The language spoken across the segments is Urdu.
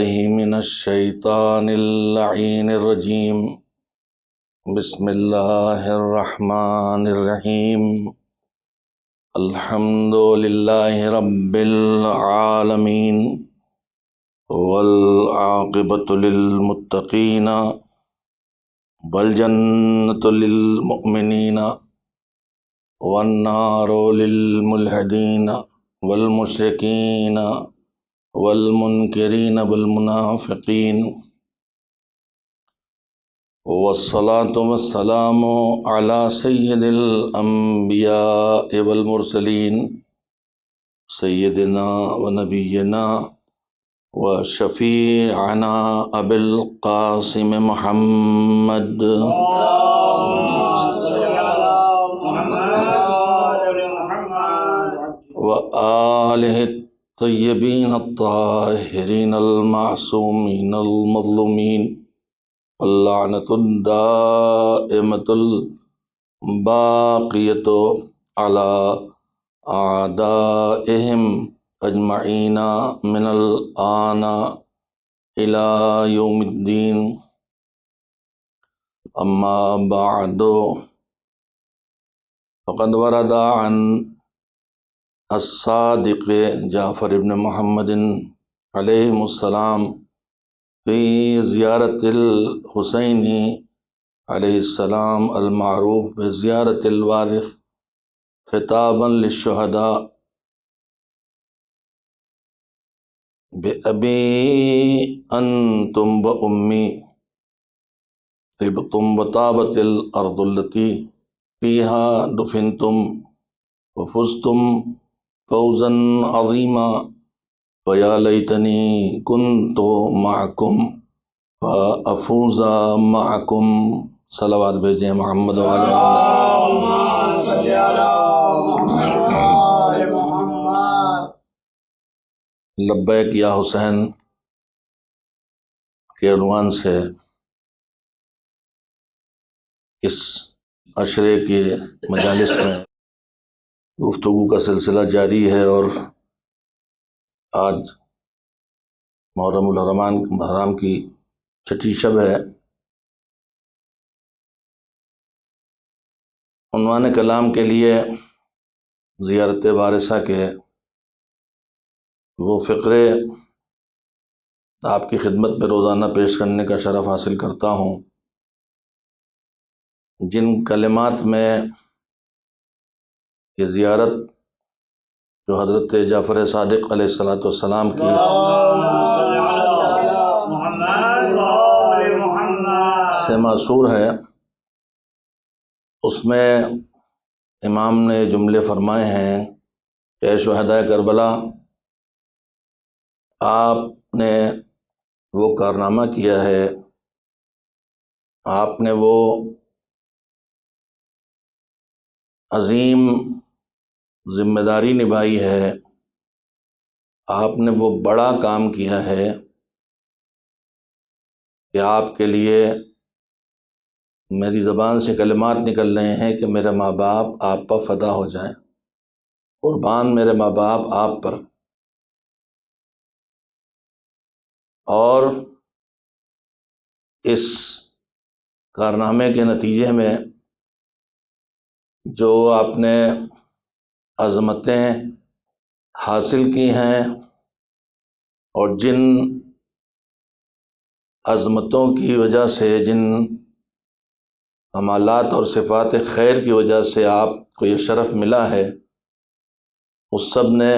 باللہ من الشیطان اللعین الرجیم بسم اللہ الرحمن الرحیم الحمد للہ رب العالمین والعاقبۃ للمتقین والجنۃ للمؤمنین والنار للملحدین والمشرکین والمنکرین والمنافقین والصلاة والسلام علی سید الانبیاء والمرسلین سیدنا ونبینا وشفیعنا ابی القاسم محمد وآلہ الطیبین الطاہرین المعصومین المظلومین اللعنۃ الدائمۃ الباقیۃ علی اعدائہم اجمعین من الآن الی یوم الدین اما بعد فقد ورد عن الصادق جعفر ابن محمد علیہ السلام فی زیارت الحسین علیہ السلام المعروف بزیارت الوارث خطابا للشہداء بأبی انتم وأمی طبتم وطابت الارض التي فیہا دفنتم وفزتم فوزا عظیما ویا لیتنی کنت معکم فافوز معکم صلوات بھیجیں محمد وعلی محمد۔ لبیک یا حسین کے عنوان سے اس عشرے کے مجالس میں گفتگو کا سلسلہ جاری ہے، اور آج محرم الحرام کی چھٹی شب ہے۔ عنوان کلام کے لیے زیارت وارثہ کے وہ فقرے آپ کی خدمت میں روزانہ پیش کرنے کا شرف حاصل کرتا ہوں، جن کلمات میں یہ زیارت جو حضرت جعفر صادق علیہ السلام کی سے موصول ہے، اس میں امام نے جملے فرمائے ہیں کہ اے شہدائے کربلا، آپ نے وہ کارنامہ کیا ہے، آپ نے وہ عظیم ذمہ داری نبھائی ہے، آپ نے وہ بڑا کام کیا ہے کہ آپ کے لیے میری زبان سے کلمات نکل رہے ہیں کہ میرے ماں باپ آپ پر فدا ہو جائیں، قربان میرے ماں باپ آپ پر۔ اور اس کارنامے کے نتیجے میں جو آپ نے عظمتیں حاصل کی ہیں، اور جن عظمتوں کی وجہ سے، جن کمالات اور صفات خیر کی وجہ سے آپ کو یہ شرف ملا ہے، اس سب نے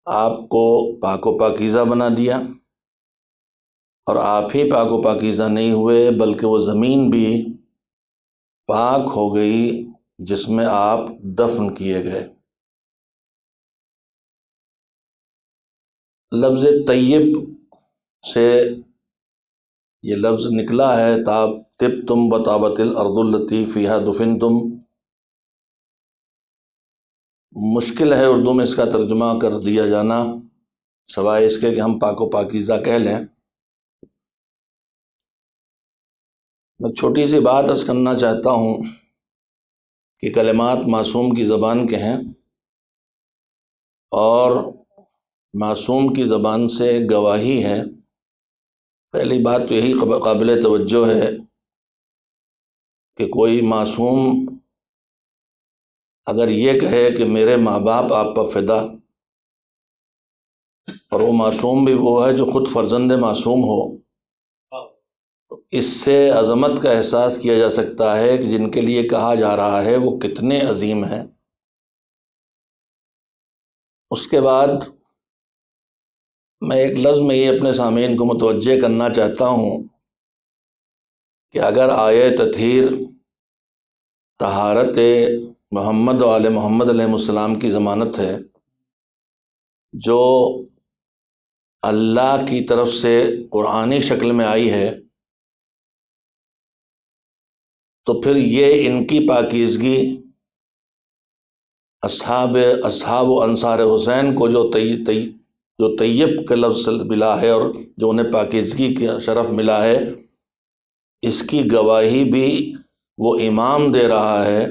آپ کو پاک و پاکیزہ بنا دیا، اور آپ ہی پاک و پاکیزہ نہیں ہوئے بلکہ وہ زمین بھی پاک ہو گئی جس میں آپ دفن کیے گئے۔ لفظ طیب سے یہ لفظ نکلا ہے، طبتم وطابت الارض التي فیہا دفنتم۔ مشکل ہے اردو میں اس کا ترجمہ کر دیا جانا، سوائے اس کے کہ ہم پاک و پاکیزہ کہہ لیں۔ میں چھوٹی سی بات عرض کرنا چاہتا ہوں کہ کلمات معصوم کی زبان کے ہیں، اور معصوم کی زبان سے گواہی ہے۔ پہلی بات تو یہی قابل توجہ ہے کہ کوئی معصوم اگر یہ کہے کہ میرے ماں باپ آپ پر فدا، اور وہ معصوم بھی وہ ہے جو خود فرزند معصوم ہو، تو اس سے عظمت کا احساس کیا جا سکتا ہے کہ جن کے لیے کہا جا رہا ہے وہ کتنے عظیم ہیں۔ اس کے بعد میں ایک لفظ میں یہ اپنے سامعین کو متوجہ کرنا چاہتا ہوں کہ اگر آیہ تطہیر طہارت محمد و آل محمد علیہ السلام کی ضمانت ہے، جو اللہ کی طرف سے قرآنی شکل میں آئی ہے، تو پھر یہ ان کی پاکیزگی اصحاب و انصار حسین کو جو طیب کا لفظ ملا ہے اور جو انہیں پاکیزگی کا شرف ملا ہے، اس کی گواہی بھی وہ امام دے رہا ہے،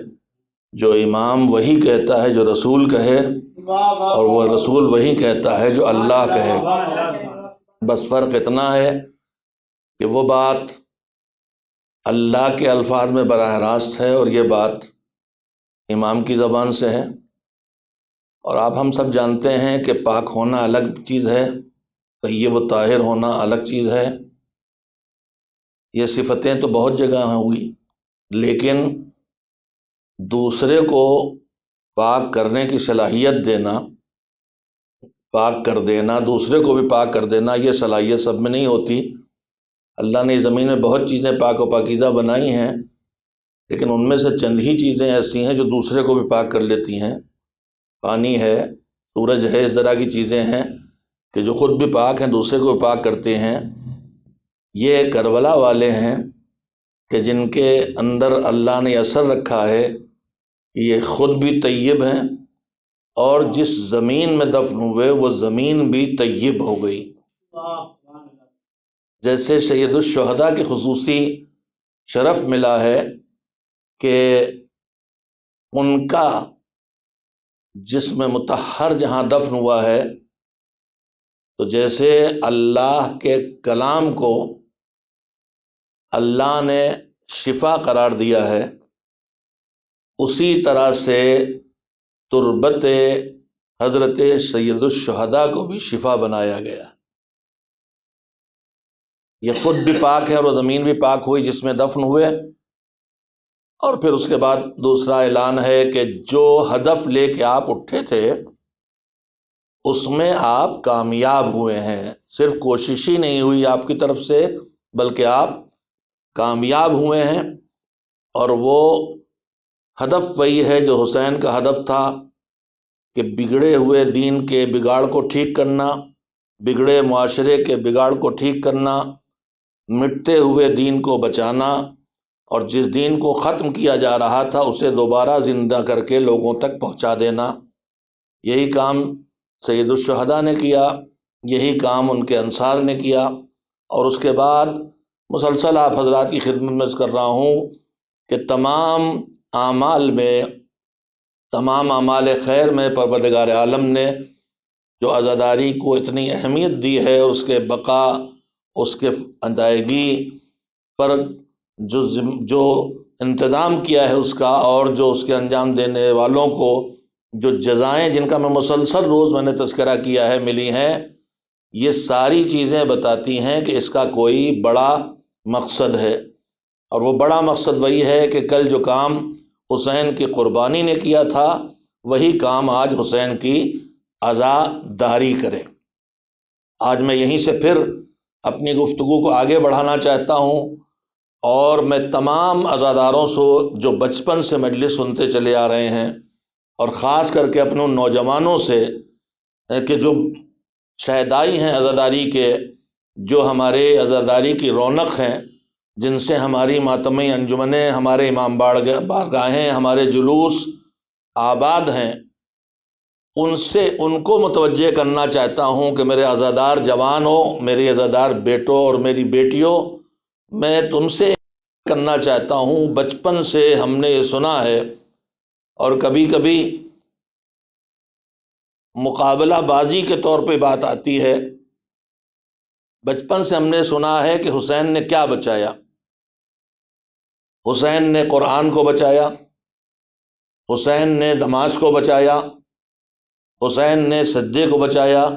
جو امام وہی کہتا ہے جو رسول کہے، اور وہ رسول وہی کہتا ہے جو اللہ کہے۔ بس فرق اتنا ہے کہ وہ بات اللہ کے الفاظ میں براہ راست ہے اور یہ بات امام کی زبان سے ہے۔ اور آپ ہم سب جانتے ہیں کہ پاک ہونا الگ چیز ہے، طیب و طاہر ہونا الگ چیز ہے۔ یہ صفتیں تو بہت جگہ ہوگی، لیکن دوسرے کو پاک کرنے کی صلاحیت دینا، پاک کر دینا، دوسرے کو بھی پاک کر دینا، یہ صلاحیت سب میں نہیں ہوتی۔ اللہ نے زمین میں بہت چیزیں پاک و پاکیزہ بنائی ہیں، لیکن ان میں سے چند ہی چیزیں ایسی ہیں جو دوسرے کو بھی پاک کر لیتی ہیں۔ پانی ہے، سورج ہے، اس طرح کی چیزیں ہیں کہ جو خود بھی پاک ہیں دوسرے کو بھی پاک کرتے ہیں۔ یہ کربلا والے ہیں کہ جن کے اندر اللہ نے اثر رکھا ہے کہ یہ خود بھی طیب ہیں، اور جس زمین میں دفن ہوئے وہ زمین بھی طیب ہو گئی۔ جیسے سید الشہداء کی خصوصی شرف ملا ہے کہ ان کا جسم مطہر جہاں دفن ہوا ہے، تو جیسے اللہ کے کلام کو اللہ نے شفا قرار دیا ہے، اسی طرح سے تربت حضرت سید الشہداء کو بھی شفا بنایا گیا۔ یہ خود بھی پاک ہے اور وہ زمین بھی پاک ہوئی جس میں دفن ہوئے۔ اور پھر اس کے بعد دوسرا اعلان ہے کہ جو ہدف لے کے آپ اٹھے تھے اس میں آپ کامیاب ہوئے ہیں، صرف کوشش ہی نہیں ہوئی آپ کی طرف سے بلکہ آپ کامیاب ہوئے ہیں۔ اور وہ ہدف وہی ہے جو حسین کا ہدف تھا کہ بگڑے ہوئے دین کے بگاڑ کو ٹھیک کرنا، بگڑے معاشرے کے بگاڑ کو ٹھیک کرنا، مٹتے ہوئے دین کو بچانا، اور جس دین کو ختم کیا جا رہا تھا اسے دوبارہ زندہ کر کے لوگوں تک پہنچا دینا۔ یہی کام سید الشہداء نے کیا، یہی کام ان کے انصار نے کیا۔ اور اس کے بعد مسلسل آپ حضرات کی خدمت میں عرض کر رہا ہوں کہ تمام اعمال میں، تمام اعمال خیر میں پروردگار عالم نے جو عزاداری کو اتنی اہمیت دی ہے، اس کے بقا، اس کے ادائیگی پر جو انتظام کیا ہے اس کا، اور جو اس کے انجام دینے والوں کو جو جزائیں جن کا میں مسلسل روز میں نے تذکرہ کیا ہے ملی ہیں، یہ ساری چیزیں بتاتی ہیں کہ اس کا کوئی بڑا مقصد ہے۔ اور وہ بڑا مقصد وہی ہے کہ کل جو کام حسین کی قربانی نے کیا تھا وہی کام آج حسین کی عزاداری کرے۔ آج میں یہیں سے پھر اپنی گفتگو کو آگے بڑھانا چاہتا ہوں، اور میں تمام عزاداروں سے جو بچپن سے مجلس سنتے چلے آ رہے ہیں، اور خاص کر کے اپنے ان نوجوانوں سے کہ جو شہدائی ہیں عزاداری کے، جو ہمارے عزاداری کی رونق ہیں، جن سے ہماری ماتمی انجمنیں، ہمارے امام بارگاہیں، ہمارے جلوس آباد ہیں، ان کو متوجہ کرنا چاہتا ہوں کہ میرے عزادار جوانوں، میری عزادار بیٹوں اور میری بیٹیوں، میں تم سے کرنا چاہتا ہوں، بچپن سے ہم نے یہ سنا ہے، اور کبھی کبھی مقابلہ بازی کے طور پہ بات آتی ہے، بچپن سے ہم نے سنا ہے کہ حسین نے کیا بچایا۔ حسین نے قرآن کو بچایا، حسین نے نماز کو بچایا، حسین نے سجدے کو بچایا،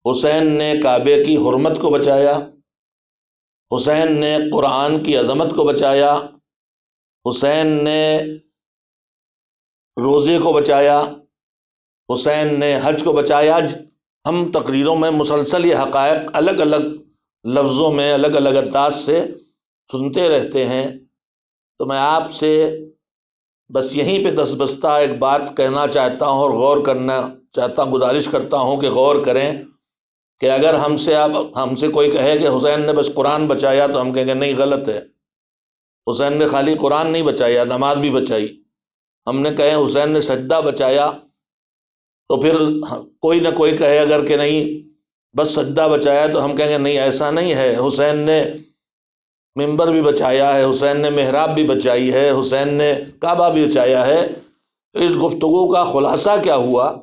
حسین نے کعبے کی حرمت کو بچایا، حسین نے قرآن کی عظمت کو بچایا، حسین نے روزے کو بچایا، حسین نے حج کو بچایا۔ ہم تقریروں میں مسلسل یہ حقائق الگ الگ لفظوں میں الگ الگ انداز سے سنتے رہتے ہیں، تو میں آپ سے بس یہیں پہ دس بستہ ایک بات کہنا چاہتا ہوں اور غور کرنا چاہتا ہوں، گزارش کرتا ہوں کہ غور کریں کہ اگر ہم سے کوئی کہے کہ حسین نے بس قرآن بچایا تو ہم کہیں گے نہیں، غلط ہے۔ حسین نے خالی قرآن نہیں بچایا، نماز بھی بچائی۔ ہم نے کہے حسین نے سجدہ بچایا تو پھر کوئی نہ کوئی کہے اگر کہ نہیں بس سجدہ بچایا تو ہم کہیں گے نہیں، ایسا نہیں ہے، حسین نے ممبر بھی بچایا ہے، حسین نے محراب بھی بچائی ہے، حسین نے کعبہ بھی بچایا ہے۔ تو اس گفتگو کا خلاصہ کیا ہوا؟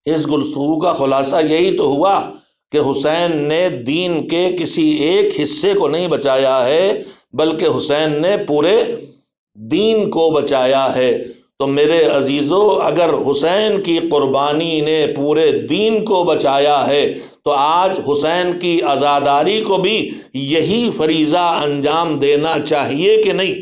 اس گفتگو کا خلاصہ یہی تو ہوا کہ حسین نے دین کے کسی ایک حصے کو نہیں بچایا ہے، بلکہ حسین نے پورے دین کو بچایا ہے۔ تو میرے عزیزو، اگر حسین کی قربانی نے پورے دین کو بچایا ہے تو آج حسین کی عزاداری کو بھی یہی فریضہ انجام دینا چاہیے کہ نہیں؟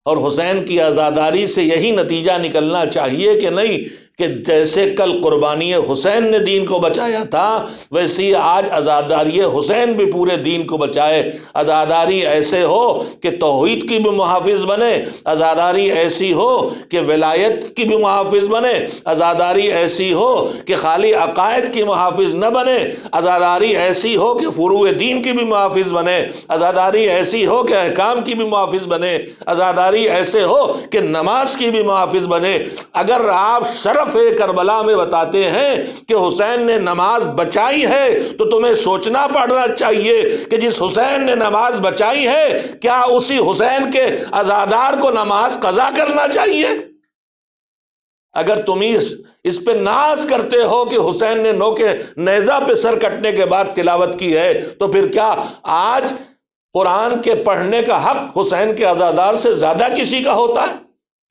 اور حسین کی عزاداری سے یہی نتیجہ نکلنا چاہیے کہ نہیں کہ جیسے کل قربانی حسین نے دین کو بچایا تھا، ویسے ہی آج عزاداری حسین بھی پورے دین کو بچائے۔ عزاداری ایسے ہو کہ توحید کی بھی محافظ بنے، عزاداری ایسی ہو کہ ولایت کی بھی محافظ بنے، عزاداری ایسی ہو کہ خالی عقائد کی محافظ نہ بنے، عزاداری ایسی ہو کہ فروع دین کی بھی محافظ بنے، عزاداری ایسی ہو کہ احکام کی بھی محافظ بنے، عزاداری ایسے ہو کہ نماز کی بھی محافظ بنے۔ اگر آپ شرف کربلا میں بتاتے ہیں کہ حسین نے نماز بچائی ہے تو تمہیں سوچنا پڑنا چاہیے کہ جس حسین نے نماز بچائی ہے کیا اسی حسین کے عزادار کو نماز قضا کرنا چاہیے؟ اگر تم اس پہ ناز کرتے ہو کہ حسین نے نو کے نیزہ پہ سر کٹنے کے بعد تلاوت کی ہے تو پھر کیا آج قرآن کے پڑھنے کا حق حسین کے عزادار سے زیادہ کسی کا ہوتا ہے؟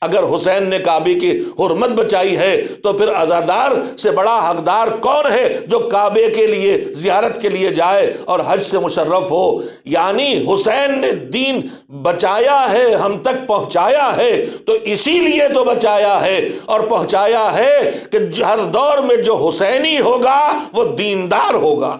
اگر حسین نے کعبے کی حرمت بچائی ہے تو پھر عزادار سے بڑا حقدار کون ہے جو کعبے کے لیے زیارت کے لیے جائے اور حج سے مشرف ہو؟ یعنی حسین نے دین بچایا ہے، ہم تک پہنچایا ہے، تو اسی لیے تو بچایا ہے اور پہنچایا ہے کہ ہر دور میں جو حسینی ہوگا وہ دیندار ہوگا۔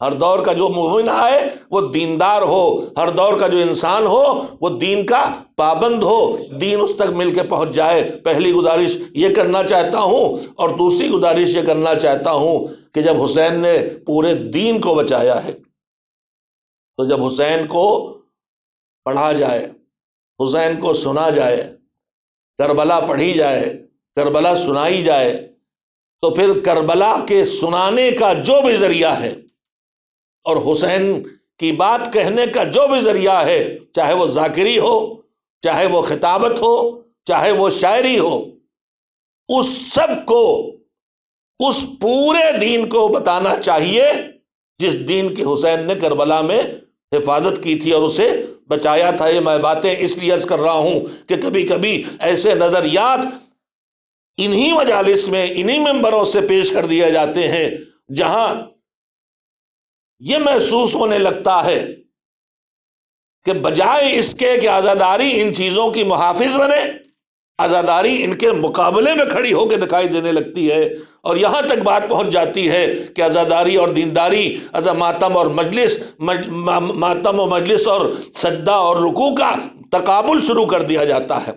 ہر دور کا جو مومن ہے وہ دیندار ہو، ہر دور کا جو انسان ہو وہ دین کا پابند ہو، دین اس تک مل کے پہنچ جائے۔ پہلی گزارش یہ کرنا چاہتا ہوں، اور دوسری گزارش یہ کرنا چاہتا ہوں کہ جب حسین نے پورے دین کو بچایا ہے تو جب حسین کو پڑھا جائے، حسین کو سنا جائے، کربلا پڑھی جائے، کربلا سنائی جائے، تو پھر کربلا کے سنانے کا جو بھی ذریعہ ہے اور حسین کی بات کہنے کا جو بھی ذریعہ ہے، چاہے وہ ذاکری ہو، چاہے وہ خطابت ہو، چاہے وہ شاعری ہو، اس سب کو، اس پورے دین کو بتانا چاہیے جس دین کی حسین نے کربلا میں حفاظت کی تھی اور اسے بچایا تھا۔ یہ میں باتیں اس لیے عرض کر رہا ہوں کہ کبھی کبھی ایسے نظریات انہی مجالس میں، انہی ممبروں سے پیش کر دیے جاتے ہیں جہاں یہ محسوس ہونے لگتا ہے کہ بجائے اس کے کہ عزاداری ان چیزوں کی محافظ بنے، عزاداری ان کے مقابلے میں کھڑی ہو کے دکھائی دینے لگتی ہے، اور یہاں تک بات پہنچ جاتی ہے کہ عزاداری اور دینداری، ماتم و مجلس اور سجدہ اور رکوع کا تقابل شروع کر دیا جاتا ہے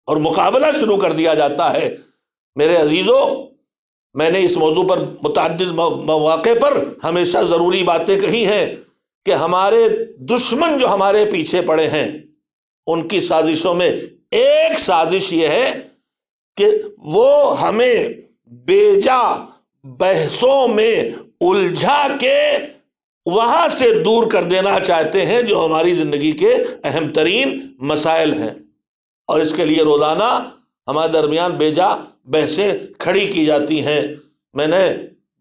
اور مقابلہ شروع کر دیا جاتا ہے۔ میرے عزیزو، میں نے اس موضوع پر متعدد مواقع پر ہمیشہ ضروری باتیں کہی ہیں کہ ہمارے دشمن جو ہمارے پیچھے پڑے ہیں ان کی سازشوں میں ایک سازش یہ ہے کہ وہ ہمیں بیجا بحثوں میں الجھا کے وہاں سے دور کر دینا چاہتے ہیں جو ہماری زندگی کے اہم ترین مسائل ہیں، اور اس کے لیے روزانہ ہمارے درمیان بیجا بحثیں کھڑی کی جاتی ہیں۔ میں نے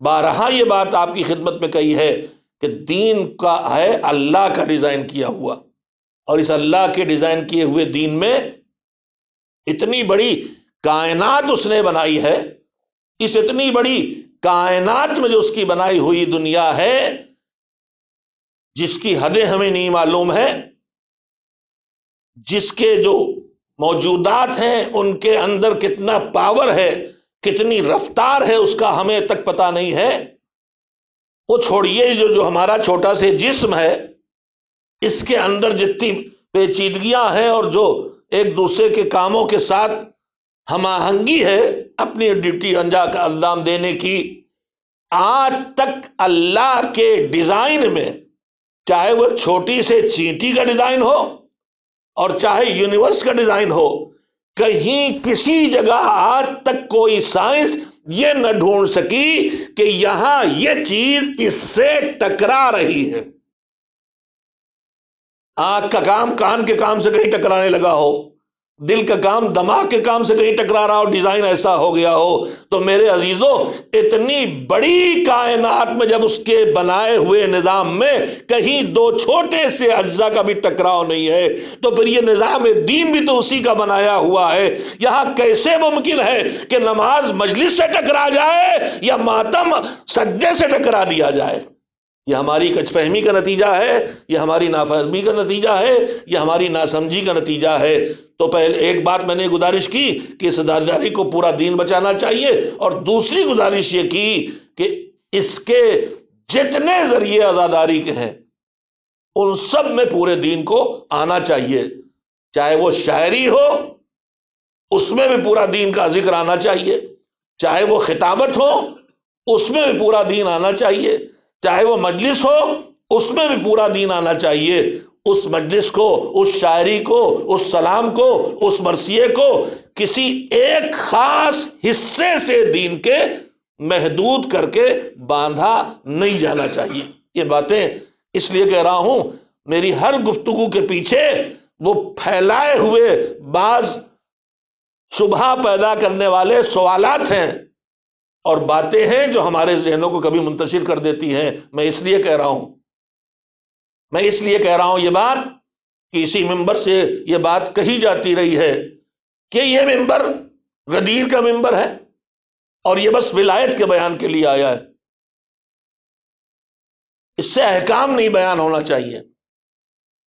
بارہا یہ بات آپ کی خدمت میں کہی ہے کہ دین کا ہے اللہ کا ڈیزائن کیا ہوا، اور اس اللہ کے ڈیزائن کیے ہوئے دین میں اتنی بڑی کائنات اس نے بنائی ہے، اس اتنی بڑی کائنات میں جو اس کی بنائی ہوئی دنیا ہے جس کی حدیں ہمیں نہیں معلوم ہے، جس کے جو موجودات ہیں ان کے اندر کتنا پاور ہے، کتنی رفتار ہے، اس کا ہمیں تک پتہ نہیں ہے۔ وہ چھوڑیے جو ہمارا چھوٹا سے جسم ہے، اس کے اندر جتنی پیچیدگیاں ہیں اور جو ایک دوسرے کے کاموں کے ساتھ ہم آہنگی ہے اپنی ڈیوٹی انجام دینے کی، آج تک اللہ کے ڈیزائن میں، چاہے وہ چھوٹی سے چینٹی کا ڈیزائن ہو اور چاہے یونیورس کا ڈیزائن ہو، کہیں کسی جگہ آج تک کوئی سائنس یہ نہ ڈھونڈ سکی کہ یہاں یہ چیز اس سے ٹکرا رہی ہے۔ آنکھ کا کام کان کے کام سے کہیں ٹکرانے لگا ہو، دل کا کام دماغ کے کام سے کہیں ٹکرا رہا ہو، ڈیزائن ایسا ہو گیا ہو، تو میرے عزیزوں اتنی بڑی کائنات میں جب اس کے بنائے ہوئے نظام میں کہیں دو چھوٹے سے اجزاء کا بھی ٹکراؤ نہیں ہے، تو پھر یہ نظام دین بھی تو اسی کا بنایا ہوا ہے۔ یہاں کیسے ممکن ہے کہ نماز مجلس سے ٹکرا جائے یا ماتم سجدے سے ٹکرا دیا جائے؟ یہ ہماری کچھ فہمی کا نتیجہ ہے، یہ ہماری نافہمی کا نتیجہ ہے، یہ ہماری ناسمجھی کا نتیجہ ہے۔ تو پہلے ایک بات میں نے گزارش کی کہ اس عزاداری کو پورا دین بچانا چاہیے، اور دوسری گزارش یہ کی کہ اس کے جتنے ذریعے عزاداری کے ہیں ان سب میں پورے دین کو آنا چاہیے، چاہے وہ شاعری ہو اس میں بھی پورا دین کا ذکر آنا چاہیے، چاہے وہ خطابت ہو اس میں بھی پورا دین آنا چاہیے، چاہے وہ مجلس ہو اس میں بھی پورا دین آنا چاہیے۔ اس مجلس کو، اس شاعری کو، اس سلام کو، اس مرثیے کو کسی ایک خاص حصے سے دین کے محدود کر کے باندھا نہیں جانا چاہیے۔ یہ باتیں اس لیے کہہ رہا ہوں، میری ہر گفتگو کے پیچھے وہ پھیلائے ہوئے بعض شبہہ پیدا کرنے والے سوالات ہیں اور باتیں ہیں جو ہمارے ذہنوں کو کبھی منتشر کر دیتی ہیں۔ میں اس لیے کہہ رہا ہوں یہ بات کہ اسی ممبر سے یہ بات کہی جاتی رہی ہے کہ یہ ممبر غدیر کا ممبر ہے اور یہ بس ولایت کے بیان کے لیے آیا ہے، اس سے احکام نہیں بیان ہونا چاہیے۔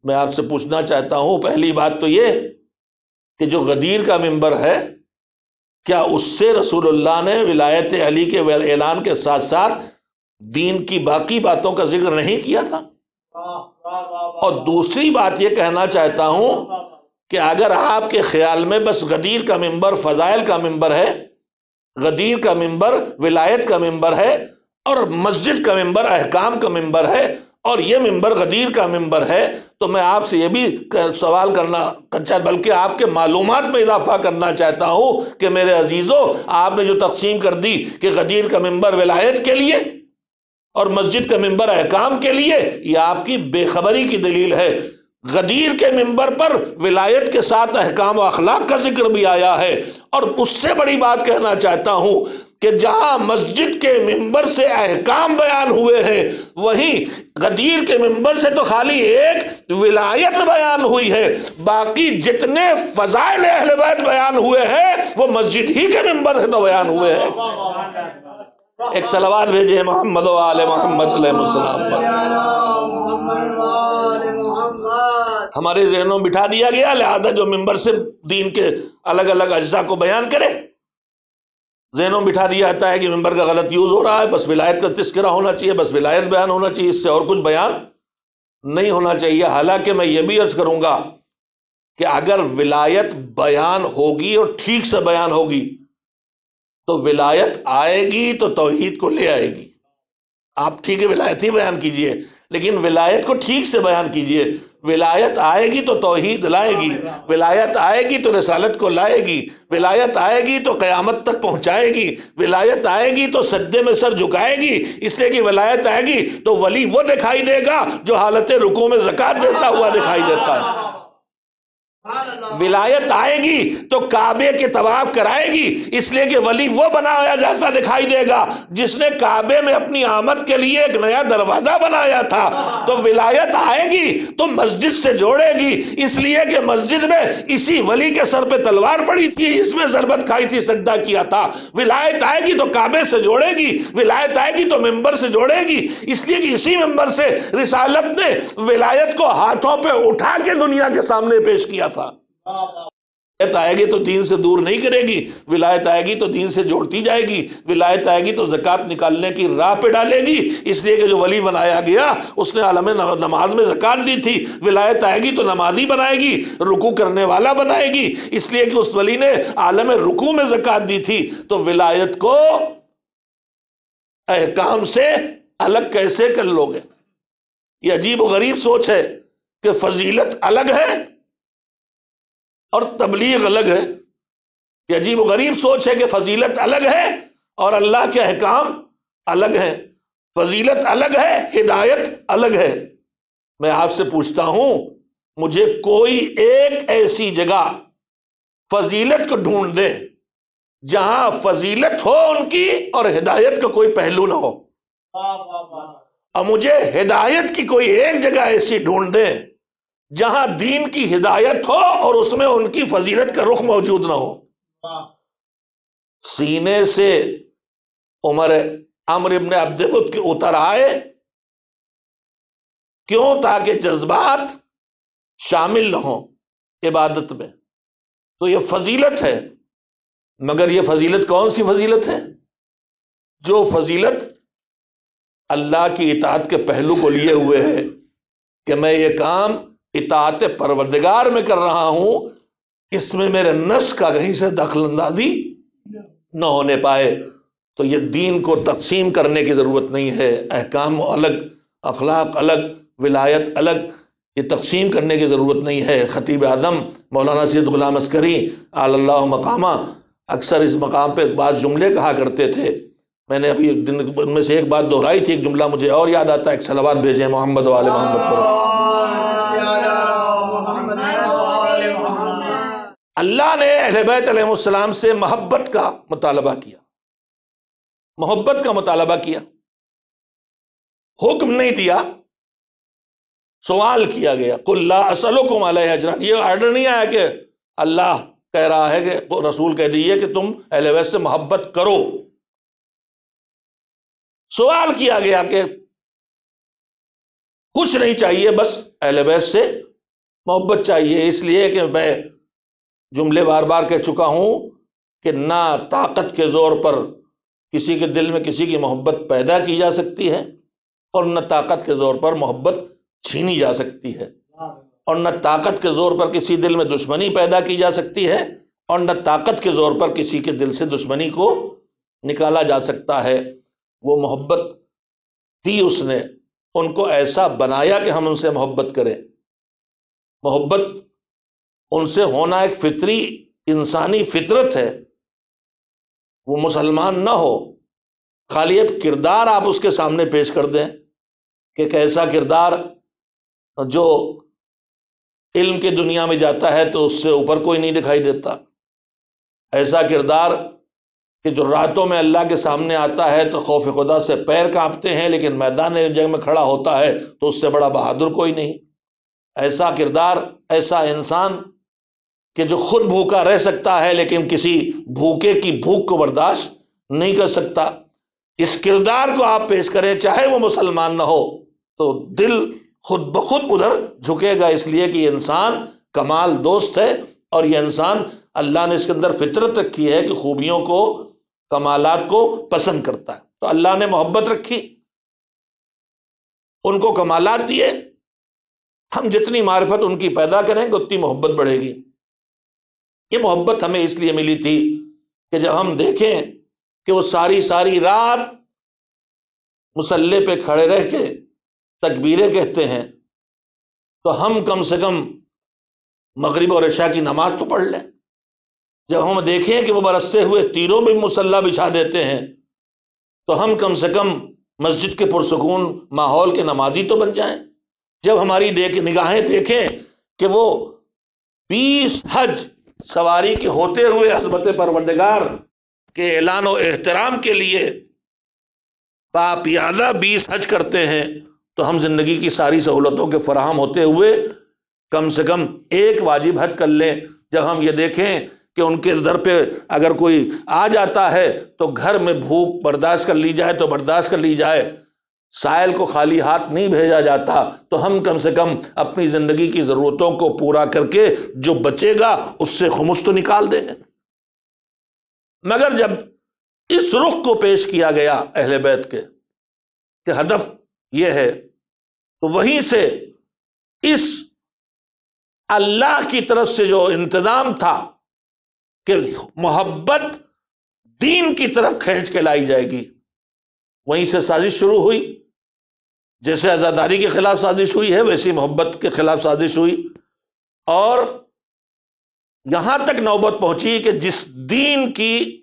میں آپ سے پوچھنا چاہتا ہوں، پہلی بات تو یہ کہ جو غدیر کا ممبر ہے، کیا اس سے رسول اللہ نے ولایت علی کے اعلان کے ساتھ ساتھ دین کی باقی باتوں کا ذکر نہیں کیا تھا؟ اور دوسری بات یہ کہنا چاہتا ہوں کہ اگر آپ کے خیال میں بس غدیر کا ممبر فضائل کا ممبر ہے، غدیر کا ممبر ولایت کا ممبر ہے، اور مسجد کا ممبر احکام کا ممبر ہے، اور یہ ممبر غدیر کا ممبر ہے، تو میں آپ سے یہ بھی سوال کرنا بلکہ آپ کے معلومات میں اضافہ کرنا چاہتا ہوں کہ میرے عزیزوں، آپ نے جو تقسیم کر دی کہ غدیر کا ممبر ولایت کے لیے اور مسجد کا ممبر احکام کے لیے، یہ آپ کی بے خبری کی دلیل ہے۔ غدیر کے ممبر پر ولایت کے ساتھ احکام و اخلاق کا ذکر بھی آیا ہے، اور اس سے بڑی بات کہنا چاہتا ہوں کہ جہاں مسجد کے ممبر سے احکام بیان ہوئے ہیں، وہیں غدیر کے ممبر سے تو خالی ایک ولایت بیان ہوئی ہے، باقی جتنے فضائل اہل بیت بیان ہوئے ہیں وہ مسجد ہی کے ممبر سے تو بیان ہوئے ہیں۔ ایک صلوات بھیجیں محمد و آل محمد علیہ السلام پر۔ ہمارے ذہنوں میں بٹھا دیا گیا، لہذا جو ممبر سے دین کے الگ الگ اجزاء کو بیان کرے، ذہنوں میں بٹھا دیا جاتا ہے کہ ممبر کا غلط یوز ہو رہا ہے، بس ولایت کا تذکرہ ہونا چاہیے، بس ولایت بیان ہونا چاہیے، اس سے اور کچھ بیان نہیں ہونا چاہیے۔ حالانکہ میں یہ بھی عرض کروں گا کہ اگر ولایت بیان ہوگی اور ٹھیک سے بیان ہوگی تو ولایت آئے گی تو توحید کو لے آئے گی۔ آپ ٹھیک ہے ولایت ہی بیان کیجئے، لیکن ولایت کو ٹھیک سے بیان کیجئے۔ ولایت آئے گی تو توحید لائے گی، ولایت آئے گی تو رسالت کو لائے گی، ولایت آئے گی تو قیامت تک پہنچائے گی، ولایت آئے گی تو سجدے میں سر جھکائے گی، اس لیے کہ ولایت آئے گی تو ولی وہ دکھائی دے گا جو حالت رکوع میں زکوٰۃ دیتا ہوا دکھائی دیتا ہے۔ ولایت آئے گی تو کعبے کے طواف کرائے گی، اس لیے کہ ولی وہ بنایا جاتا دکھائی دے گا جس نے کعبے میں اپنی آمد کے لیے ایک نیا دروازہ بنایا تھا۔ تو ولایت آئے گی تو مسجد سے جوڑے گی، اس لیے کہ مسجد میں اسی ولی کے سر پہ تلوار پڑی تھی، اس میں ضربت کھائی تھی، سجدہ کیا تھا۔ ولایت آئے گی تو کعبے سے جوڑے گی، ولایت آئے گی تو ممبر سے جوڑے گی، اس لیے کہ اسی ممبر سے رسالت نے ولایت کو ہاتھوں پہ اٹھا کے دنیا کے سامنے پیش کیا تھا۔ ولایت آئے گی تو دین سے دور نہیں کرے گی، ولایت آئے گی تو دین سے جوڑتی جائے گی، ولایت آئے گی تو زکوٰۃ نکالنے کی راہ پہ ڈالے گی، اس لیے کہ جو ولی بنایا گیا اس نے عالم نماز میں زکوٰۃ دی تھی۔ ولایت آئے گی تو نمازی بنائے گی، رکوع کرنے والا بنائے گی، اس لیے کہ اس ولی نے عالم رکوع میں زکوٰۃ دی تھی۔ تو ولایت کو احکام سے الگ کیسے کر لو گے؟ یہ عجیب و غریب سوچ ہے کہ فضیلت الگ ہے اور تبلیغ الگ ہے۔ یہ عجیب و غریب سوچ ہے کہ فضیلت الگ ہے اور اللہ کے احکام الگ ہیں۔ فضیلت الگ ہے، ہدایت الگ ہے۔ میں آپ سے پوچھتا ہوں، مجھے کوئی ایک ایسی جگہ فضیلت کو ڈھونڈ دے جہاں فضیلت ہو ان کی اور ہدایت کا کوئی پہلو نہ ہو، اور مجھے ہدایت کی کوئی ایک جگہ ایسی ڈھونڈ دے جہاں دین کی ہدایت ہو اور اس میں ان کی فضیلت کا رخ موجود نہ ہو۔ سینے سے عمر ابن عبد ود کے اتر آئے، کیوں؟ تاکہ جذبات شامل نہ ہوں عبادت میں۔ تو یہ فضیلت ہے، مگر یہ فضیلت کون سی فضیلت ہے؟ جو فضیلت اللہ کی اطاعت کے پہلو کو لیے ہوئے ہے کہ میں یہ کام اطاعت پروردگار میں کر رہا ہوں، اس میں میرے نفس کا کہیں سے دخل اندازی نہ ہونے پائے۔ تو یہ دین کو تقسیم کرنے کی ضرورت نہیں ہے، احکام الگ، اخلاق الگ، ولایت الگ، یہ تقسیم کرنے کی ضرورت نہیں ہے۔ خطیب اعظم مولانا سید غلام عسکری اعلی اللہ مقامہ اکثر اس مقام پہ بعض جملے کہا کرتے تھے، میں نے ابھی ان میں سے ایک بات دہرائی تھی، ایک جملہ مجھے اور یاد آتا ہے، ایک صلوات بھیجیں محمد و آل محمد پر۔ اللہ نے اہل بیت علیہ السلام سے محبت کا مطالبہ کیا، محبت کا مطالبہ کیا، حکم نہیں دیا، سوال کیا گیا، قل لا اسألکم علیہ اجرا۔ یہ آرڈر نہیں آیا کہ اللہ کہہ رہا ہے کہ رسول کہہ دیجیے کہ تم اہل بیت سے محبت کرو۔ سوال کیا گیا کہ کچھ نہیں چاہیے، بس اہل بیت سے محبت چاہیے، اس لیے کہ میں جملے بار بار کہہ چکا ہوں کہ نہ طاقت کے زور پر کسی کے دل میں کسی کی محبت پیدا کی جا سکتی ہے، اور نہ طاقت کے زور پر محبت چھینی جا سکتی ہے، اور نہ طاقت کے زور پر کسی دل میں دشمنی پیدا کی جا سکتی ہے، اور نہ طاقت کے زور پر کسی کے دل سے دشمنی کو نکالا جا سکتا ہے۔ وہ محبت دی اس نے، ان کو ایسا بنایا کہ ہم ان سے محبت کریں۔ محبت ان سے ہونا ایک فطری انسانی فطرت ہے۔ وہ مسلمان نہ ہو، خالی اب کردار آپ اس کے سامنے پیش کر دیں کہ کیسا کردار جو علم کی دنیا میں جاتا ہے تو اس سے اوپر کوئی نہیں دکھائی دیتا، ایسا کردار کہ جو راتوں میں اللہ کے سامنے آتا ہے تو خوف خدا سے پیر کانپتے ہیں، لیکن میدان جنگ میں کھڑا ہوتا ہے تو اس سے بڑا بہادر کوئی نہیں۔ ایسا کردار، ایسا انسان کہ جو خود بھوکا رہ سکتا ہے لیکن کسی بھوکے کی بھوک کو برداشت نہیں کر سکتا، اس کردار کو آپ پیش کریں، چاہے وہ مسلمان نہ ہو، تو دل خود بخود ادھر جھکے گا، اس لیے کہ یہ انسان کمال دوست ہے، اور یہ انسان اللہ نے اس کے اندر فطرت رکھی ہے کہ خوبیوں کو، کمالات کو پسند کرتا ہے۔ تو اللہ نے محبت رکھی، ان کو کمالات دیے، ہم جتنی معرفت ان کی پیدا کریں گے اتنی محبت بڑھے گی۔ یہ محبت ہمیں اس لیے ملی تھی کہ جب ہم دیکھیں کہ وہ ساری ساری رات مصلی پہ کھڑے رہ کے تکبیریں کہتے ہیں، تو ہم کم سے کم مغرب اور عشاء کی نماز تو پڑھ لیں۔ جب ہم دیکھیں کہ وہ برستے ہوئے تیروں میں مصلی بچھا دیتے ہیں، تو ہم کم سے کم مسجد کے پرسکون ماحول کے نمازی تو بن جائیں۔ جب ہماری نگاہیں دیکھیں کہ وہ 20 حج سواری کے ہوتے ہوئے عظمت پروردگار کے اعلان و احترام کے لیے پیادہ 20 حج کرتے ہیں، تو ہم زندگی کی ساری سہولتوں کے فراہم ہوتے ہوئے کم سے کم ایک واجب حج کر لیں۔ جب ہم یہ دیکھیں کہ ان کے در پہ اگر کوئی آ جاتا ہے تو گھر میں بھوک برداشت کر لی جائے تو برداشت کر لی جائے، سائل کو خالی ہاتھ نہیں بھیجا جاتا، تو ہم کم سے کم اپنی زندگی کی ضرورتوں کو پورا کر کے جو بچے گا اس سے خمس تو نکال دیں گے۔ مگر جب اس رخ کو پیش کیا گیا اہل بیت کے کہ ہدف یہ ہے، تو وہیں سے اس اللہ کی طرف سے جو انتظام تھا کہ محبت دین کی طرف کھینچ کے لائی جائے گی، وہیں سے سازش شروع ہوئی۔ جیسے عزاداری کے خلاف سازش ہوئی ہے، ویسی محبت کے خلاف سازش ہوئی، اور یہاں تک نوبت پہنچی کہ جس دین کی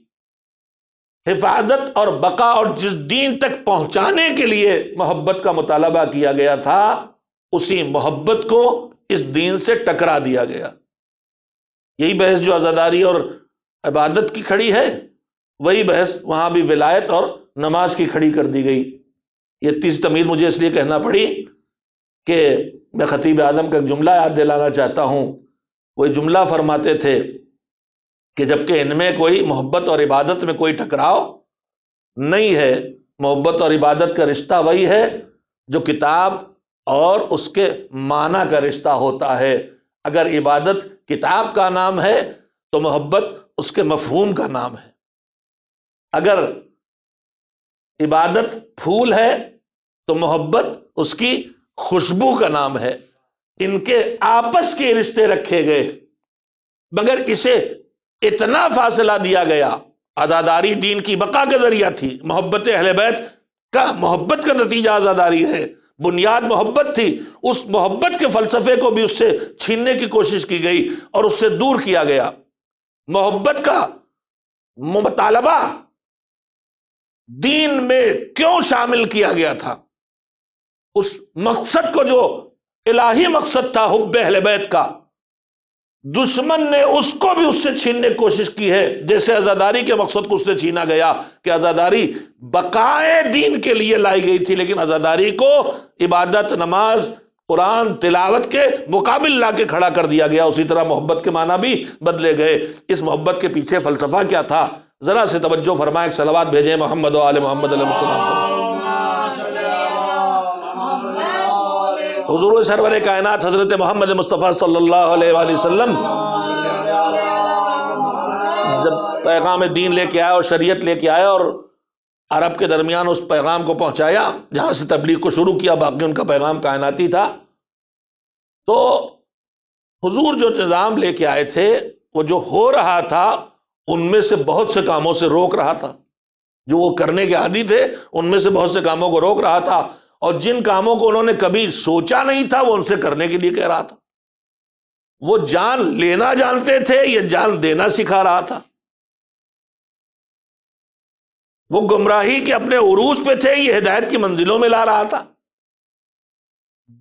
حفاظت اور بقا اور جس دین تک پہنچانے کے لیے محبت کا مطالبہ کیا گیا تھا، اسی محبت کو اس دین سے ٹکرا دیا گیا۔ یہی بحث جو عزاداری اور عبادت کی کھڑی ہے، وہی بحث وہاں بھی ولایت اور نماز کی کھڑی کر دی گئی۔ یہ تیز تمیز مجھے اس لیے کہنا پڑی کہ میں خطیب اعظم کا ایک جملہ یاد دلانا چاہتا ہوں۔ وہ جملہ فرماتے تھے کہ جبکہ ان میں کوئی محبت اور عبادت میں کوئی ٹکراؤ نہیں ہے، محبت اور عبادت کا رشتہ وہی ہے جو کتاب اور اس کے معنی کا رشتہ ہوتا ہے۔ اگر عبادت کتاب کا نام ہے تو محبت اس کے مفہوم کا نام ہے۔ اگر عبادت پھول ہے تو محبت اس کی خوشبو کا نام ہے۔ ان کے آپس کے رشتے رکھے گئے، مگر اسے اتنا فاصلہ دیا گیا۔ عزاداری دین کی بقا کا ذریعہ تھی، محبت اہل بیت کا محبت کا نتیجہ عزاداری ہے، بنیاد محبت تھی۔ اس محبت کے فلسفے کو بھی اس سے چھیننے کی کوشش کی گئی اور اس سے دور کیا گیا۔ محبت کا مطالبہ دین میں کیوں شامل کیا گیا تھا؟ اس مقصد کو جو الہی مقصد تھا حب اہل بیت کا، دشمن نے اس کو بھی اس سے چھیننے کی کوشش کی ہے، جیسے عزاداری کے مقصد کو اس سے چھینا گیا کہ عزاداری بقائے دین کے لیے لائی گئی تھی، لیکن عزاداری کو عبادت، نماز، قرآن تلاوت کے مقابل لا کے کھڑا کر دیا گیا۔ اسی طرح محبت کے معنی بھی بدلے گئے۔ اس محبت کے پیچھے فلسفہ کیا تھا؟ ذرا سے توجہ فرمائیں، ایک صلوات بھیجیں محمد و آل محمد علیہ السلام۔ حضور سرور کائنات حضرت محمد مصطفیٰ صلی اللہ علیہ وآلہ وسلم جب پیغام دین لے کے آیا اور شریعت لے کے آیا اور عرب کے درمیان اس پیغام کو پہنچایا، جہاں سے تبلیغ کو شروع کیا، باقی ان کا پیغام کائناتی تھا، تو حضور جو نظام لے کے آئے تھے، وہ جو ہو رہا تھا ان میں سے بہت سے کاموں سے روک رہا تھا۔ جو وہ کرنے کے عادی تھے ان میں سے بہت سے کاموں کو روک رہا تھا، اور جن کاموں کو انہوں نے کبھی سوچا نہیں تھا وہ ان سے کرنے کے لیے کہہ رہا تھا۔ وہ جان لینا جانتے تھے، یہ جان دینا سکھا رہا تھا۔ وہ گمراہی کے اپنے عروج پہ تھے، یہ ہدایت کی منزلوں میں لا رہا تھا۔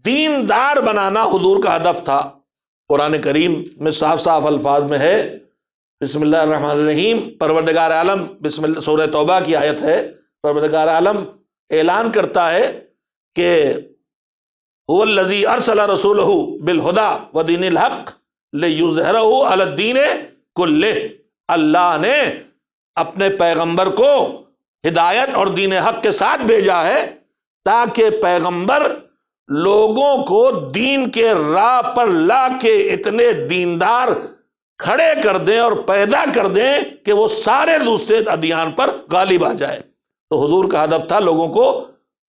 دیندار بنانا حضور کا ہدف تھا۔ قرآن کریم میں صاف صاف الفاظ میں ہے، بسم اللہ الرحمن الرحیم، پروردگار عالم، بسم اللہ، سورہ توبہ کی آیت ہے، پروردگار عالم اعلان کرتا ہے کہ هو الذی ارسل رسولہ بالہدی ودین الحق لیظہرہ علی الدین کلہ۔ اللہ نے اپنے پیغمبر کو ہدایت اور دین حق کے ساتھ بھیجا ہے تاکہ پیغمبر لوگوں کو دین کے راہ پر لا کے اتنے دیندار کھڑے کر دیں اور پیدا کر دیں کہ وہ سارے دوسرے ادیان پر غالب آ جائے۔ تو حضور کا ہدف تھا لوگوں کو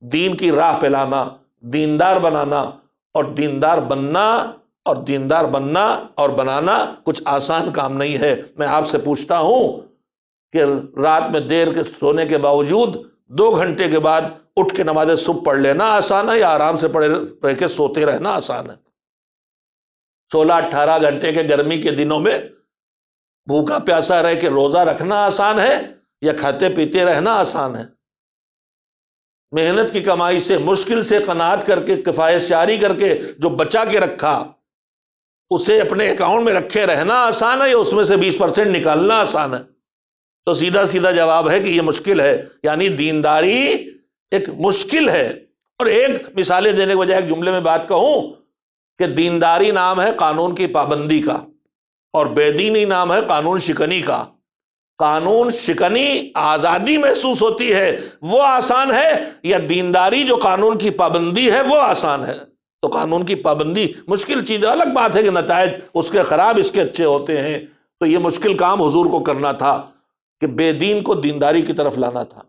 دین کی راہ پہ لانا، دیندار بنانا، اور دیندار بننا اور بنانا کچھ آسان کام نہیں ہے۔ میں آپ سے پوچھتا ہوں کہ رات میں دیر کے سونے کے باوجود 2 گھنٹے کے بعد اٹھ کے نماز صبح پڑھ لینا آسان ہے، یا آرام سے پڑھے رہ کے سوتے رہنا آسان ہے؟ 16-18 گھنٹے کے گرمی کے دنوں میں بھوکا پیاسا رہ کے روزہ رکھنا آسان ہے، یا کھاتے پیتے رہنا آسان ہے؟ محنت کی کمائی سے مشکل سے قناعت کر کے کفایت شعاری کر کے جو بچا کے رکھا، اسے اپنے اکاؤنٹ میں رکھے رہنا آسان ہے یا اس میں سے 20% نکالنا آسان ہے؟ تو سیدھا سیدھا جواب ہے کہ یہ مشکل ہے، یعنی دینداری ایک مشکل ہے۔ اور ایک مثالیں دینے کے بجائے ایک جملے میں بات کہوں کہ دینداری نام ہے قانون کی پابندی کا، اور بے دینی نام ہے قانون شکنی کا۔ قانون شکنی آزادی محسوس ہوتی ہے، وہ آسان ہے، یا دینداری جو قانون کی پابندی ہے وہ آسان ہے؟ تو قانون کی پابندی مشکل چیز ہے، الگ بات ہے کہ نتائج اس کے خراب اس کے اچھے ہوتے ہیں، تو یہ مشکل کام حضور کو کرنا تھا کہ بے دین کو دینداری کی طرف لانا تھا،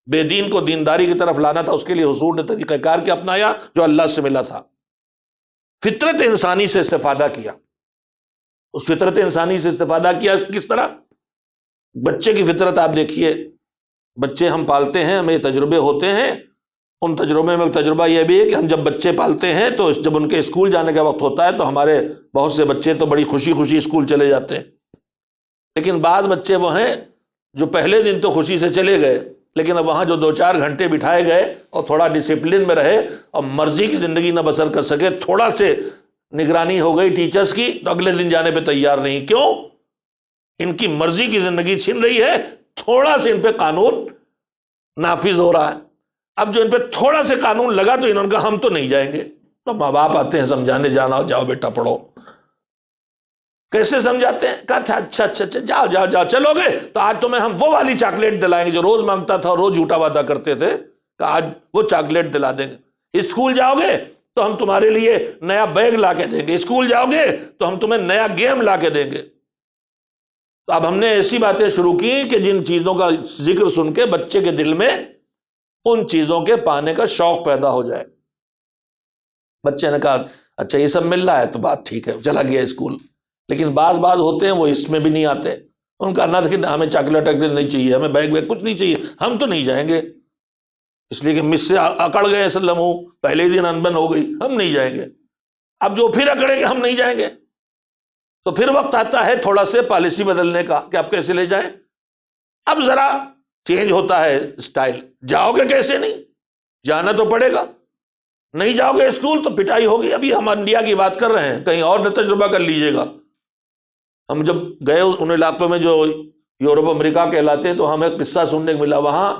بے دین کو دینداری کی طرف لانا تھا۔ اس کے لیے حضور نے طریقہ کار کیا اپنایا جو اللہ سے ملا تھا، فطرت انسانی سے استفادہ کیا۔ اس فطرت انسانی سے استفادہ کیا کس طرح؟ بچے کی فطرت آپ دیکھیے، بچے ہم پالتے ہیں، ہمیں تجربے ہوتے ہیں، ان تجربے میں تجربہ یہ بھی ہے کہ ہم جب بچے پالتے ہیں تو جب ان کے اسکول جانے کا وقت ہوتا ہے تو ہمارے بہت سے بچے تو بڑی خوشی خوشی اسکول چلے جاتے ہیں، لیکن بعض بچے وہ ہیں جو پہلے دن تو خوشی سے چلے گئے، لیکن اب وہاں جو 2-4 گھنٹے بٹھائے گئے اور تھوڑا ڈسپلن میں رہے اور مرضی کی زندگی نہ بسر کر سکے، تھوڑا سے نگرانی ہو گئی ٹیچرز کی تو اگلے دن جانے پہ تیار نہیں۔ کیوں؟ ان کی مرضی کی زندگی چھن رہی ہے، تھوڑا سے ان پہ قانون نافذ ہو رہا ہے۔ اب جو ان پہ تھوڑا سے قانون لگا تو انہوں نے کہا ہم تو نہیں جائیں گے، تو ماں باپ آتے ہیں سمجھانے، جانا جاؤ بیٹا پڑھو۔ کیسے سمجھاتے ہیں؟ کہا تھا اچھا اچھا اچھا جاؤ جاؤ جاؤ، چلو گے تو آج تمہیں ہم وہ والی چاکلیٹ دلائیں گے جو روز مانگتا تھا اور روز جھوٹا وعدہ کرتے تھے، کہ آج وہ چاکلیٹ دلا دیں گے۔ اسکول جاؤ گے تو ہم تمہارے لیے نیا بیگ لا کے دیں گے، اسکول جاؤ گے تو ہم تمہیں نیا گیم لا کے دیں گے۔ تو اب ہم نے ایسی باتیں شروع کی کہ جن چیزوں کا ذکر سن کے بچے کے دل میں ان چیزوں کے پانے کا شوق پیدا ہو جائے۔ بچے نے کہا اچھا یہ سب مل رہا ہے تو بات ٹھیک ہے، چلا گیا اسکول۔ لیکن بعض ہوتے ہیں وہ اس میں بھی نہیں آتے، ان کا نہ دیکھیں ہمیں چاکلیٹ نہیں چاہیے، ہمیں بیگ کچھ نہیں چاہیے، ہم تو نہیں جائیں گے، اس لیے کہ مس سے اکڑ گئے سلم ہو، پہلے ہی دن انبن ہو گئی، ہم نہیں جائیں گے۔ اب جو پھر اکڑے کہ ہم نہیں جائیں گے تو پھر وقت آتا ہے تھوڑا سے پالیسی بدلنے کا کہ آپ کیسے لے جائیں۔ اب ذرا چینج ہوتا ہے اسٹائل، جاؤ گے کیسے نہیں، جانا تو پڑے گا، نہیں جاؤ گے اسکول تو پٹائی ہوگی۔ ابھی ہم انڈیا کی بات کر رہے ہیں، کہیں اور نہ تجربہ کر لیجئے گا۔ ہم جب گئے ان علاقوں میں جو یورپ امریکہ کہلاتے ہیں تو ہمیں قصہ سننے کو ملا، وہاں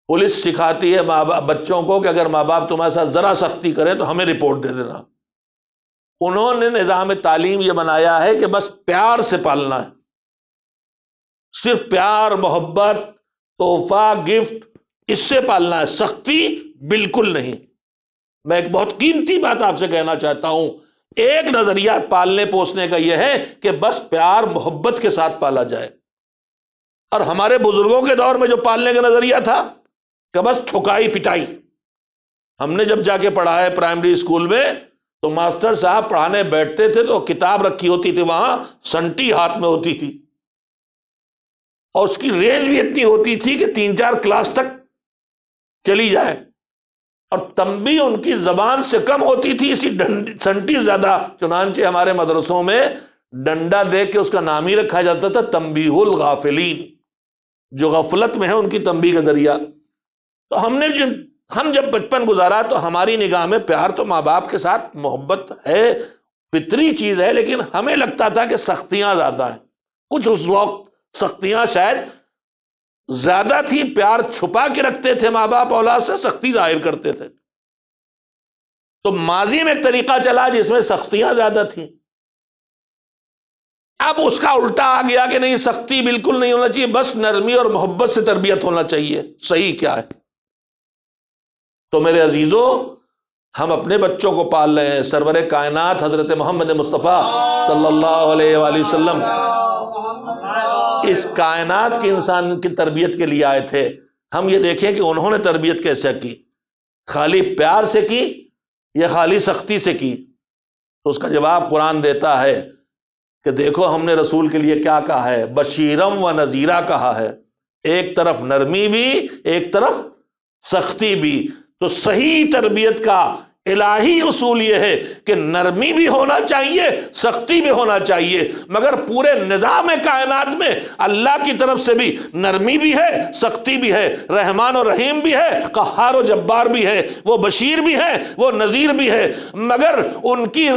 پولیس سکھاتی ہے ماں باپ بچوں کو کہ اگر ماں باپ تمہارے ساتھ ذرا سختی کریں تو ہمیں رپورٹ دے دینا۔ انہوں نے نظام تعلیم یہ بنایا ہے کہ بس پیار سے پالنا ہے، صرف پیار، محبت، تحفہ، گفٹ، اس سے پالنا ہے، سختی بالکل نہیں۔ میں ایک بہت قیمتی بات آپ سے کہنا چاہتا ہوں، ایک نظریہ پالنے پوسنے کا یہ ہے کہ بس پیار محبت کے ساتھ پالا جائے، اور ہمارے بزرگوں کے دور میں جو پالنے کا نظریہ تھا کہ بس ٹھکائی پٹائی۔ ہم نے جب جا کے پڑھا ہے پرائمری اسکول میں تو ماسٹر صاحب پڑھانے بیٹھتے تھے تو کتاب رکھی ہوتی تھی، وہاں سنٹی ہاتھ میں ہوتی تھی، اور اس کی رینج بھی اتنی ہوتی تھی کہ 3-4 کلاس تک چلی جائے، اور تنبیہ ان کی زبان سے کم ہوتی تھی، اسی سنٹی زیادہ، چنانچہ ہمارے مدرسوں میں ڈنڈا دے کے اس کا نام ہی رکھا جاتا تھا تنبیہ الغافلین، جو غفلت میں ہے ان کی تنبیہ کا ذریعہ۔ تو ہم جب بچپن گزارا تو ہماری نگاہ میں پیار تو ماں باپ کے ساتھ محبت ہے، فطری چیز ہے، لیکن ہمیں لگتا تھا کہ سختیاں زیادہ ہیں، کچھ اس وقت سختیاں شاید زیادہ تھی، پیار چھپا کے رکھتے تھے ماں باپ اولاد سے، سختی ظاہر کرتے تھے۔ تو ماضی میں ایک طریقہ چلا جس میں سختیاں زیادہ تھیں، اب اس کا الٹا آ گیا کہ نہیں، سختی بالکل نہیں ہونا چاہیے، بس نرمی اور محبت سے تربیت ہونا چاہیے۔ صحیح کیا ہے؟ تو میرے عزیزوں، ہم اپنے بچوں کو پال رہے ہیں، سرور کائنات حضرت محمد مصطفیٰ صلی اللہ علیہ وآلہ وسلم اس کائنات کی انسان کی تربیت کے لیے آئے تھے۔ ہم یہ دیکھیں کہ انہوں نے تربیت کیسے کی، خالی پیار سے کی یا خالی سختی سے کی؟ تو اس کا جواب قرآن دیتا ہے کہ دیکھو ہم نے رسول کے لیے کیا کہا ہے، بشیرم و نذیرہ کہا ہے، ایک طرف نرمی بھی ایک طرف سختی بھی۔ تو صحیح تربیت کا الہی اصول یہ ہے کہ نرمی بھی ہونا چاہیے، سختی بھی ہونا چاہیے، مگر پورے نظام کائنات میں اللہ کی طرف سے بھی نرمی بھی ہے، سختی بھی ہے، رحمان و رحیم بھی ہے، قہار و جبار بھی ہے، وہ بشیر بھی ہے، وہ نذیر بھی ہے، مگر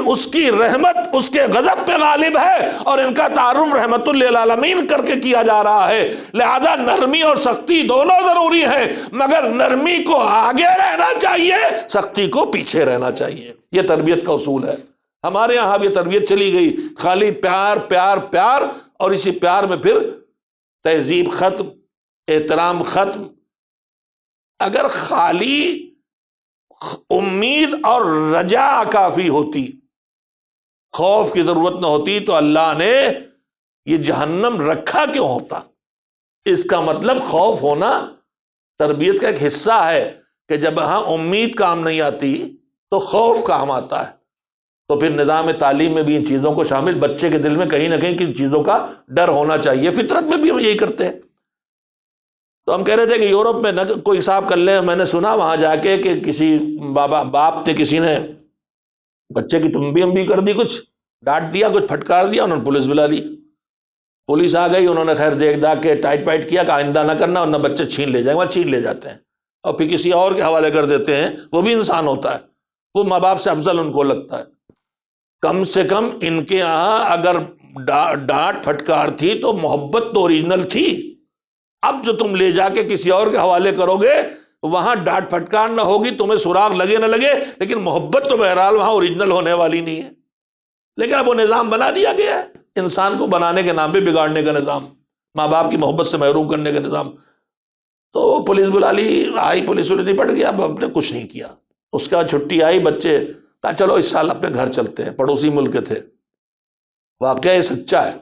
اس کی رحمت اس کے غضب پہ غالب ہے، اور ان کا تعارف رحمت للعالمین کر کے کیا جا رہا ہے۔ لہذا نرمی اور سختی دونوں ضروری ہے، مگر نرمی کو آگے رہنا چاہیے، سختی کو پیچھے رہنا چاہیے۔ یہ تربیت کا اصول ہے۔ ہمارے یہاں یہ تربیت چلی گئی، خالی پیار پیار پیار، اور اسی پیار میں پھر تہذیب ختم، احترام ختم۔ اگر خالی امید اور رجا کافی ہوتی، خوف کی ضرورت نہ ہوتی، تو اللہ نے یہ جہنم رکھا کیوں ہوتا؟ اس کا مطلب خوف ہونا تربیت کا ایک حصہ ہے، کہ جب ہاں امید کام نہیں آتی تو خوف کام آتا ہے۔ تو پھر نظام تعلیم میں بھی ان چیزوں کو شامل، بچے کے دل میں کہیں نہ کہیں کن چیزوں کا ڈر ہونا چاہیے، فطرت میں بھی ہم یہی کرتے ہیں۔ تو ہم کہہ رہے تھے کہ یورپ میں نہ کوئی حساب کر لیں، میں نے سنا وہاں جا کے کہ کسی باپ تھے، کسی نے بچے کی تنبیہ کر دی، کچھ ڈانٹ دیا، کچھ پھٹکار دیا، انہوں نے پولیس بلا لی۔ پولیس آ گئی، انہوں نے خیر دیکھ داکھ کے ٹائٹ پائٹ کیا کہ آئندہ نہ کرنا ورنہ بچے چھین لے جائیں گے، چھین لے جاتے ہیں اور پھر کسی اور کے حوالے کر دیتے ہیں۔ وہ بھی انسان ہوتا ہے، وہ ماں باپ سے افضل ان کو لگتا ہے۔ کم سے کم ان کے یہاں اگر ڈانٹ پھٹکار تھی تو محبت تو اوریجنل تھی۔ اب جو تم لے جا کے کسی اور کے حوالے کرو گے، وہاں ڈانٹ پھٹکار نہ ہوگی، تمہیں سراغ لگے نہ لگے، لیکن محبت تو بہرحال وہاں اوریجنل ہونے والی نہیں ہے۔ لیکن اب وہ نظام بنا دیا گیا ہے، انسان کو بنانے کے نام پہ بگاڑنے کا نظام، ماں باپ کی محبت سے محروم کرنے کا نظام۔ تو پولیس بلا لی، آئی پولیس نہیں پڑ گیا، اب ہم نے کچھ نہیں کیا۔ اس کے بعد چھٹی آئی، بچے کہا چلو اس سال اپنے گھر چلتے ہیں، پڑوسی ملک کے تھے، واقعہ یہ سچا ہے۔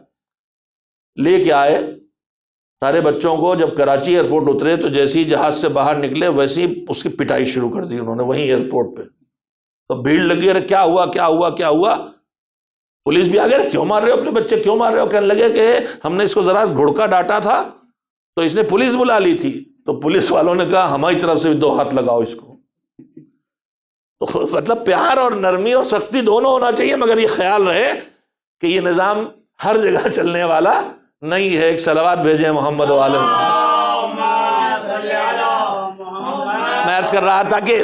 لے کے آئے سارے بچوں کو، جب کراچی ایئرپورٹ اترے تو جیسے ہی جہاز سے باہر نکلے ویسے ہی اس کی پٹائی شروع کر دی انہوں نے وہیں ایئرپورٹ پہ۔ تو بھیڑ لگی، ارے کیا ہوا کیا ہوا کیا ہوا؟ پولیس بھی آ گئے، کیوں مار رہے ہو اپنے بچے، کیوں مار رہے ہو؟ کہنے لگے کہ ہم نے اس کو ذرا گھڑکا ڈانٹا تھا تو اس نے پولیس بلا لی تھی۔ تو پولیس والوں نے کہا ہماری طرف سے بھی 2 ہاتھ لگاؤ اس کو۔ تو مطلب پیار اور نرمی اور سختی دونوں ہونا چاہیے، مگر یہ خیال رہے کہ یہ نظام ہر جگہ چلنے والا نہیں ہے۔ ایک صلوات بھیجیں محمد و آل محمد۔ میں عرض کر رہا تھا کہ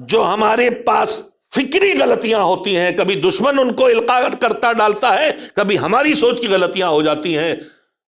جو ہمارے پاس فکری غلطیاں ہوتی ہیں، کبھی دشمن ان کو القاء کرتا ڈالتا ہے، کبھی ہماری سوچ کی غلطیاں ہو جاتی ہیں،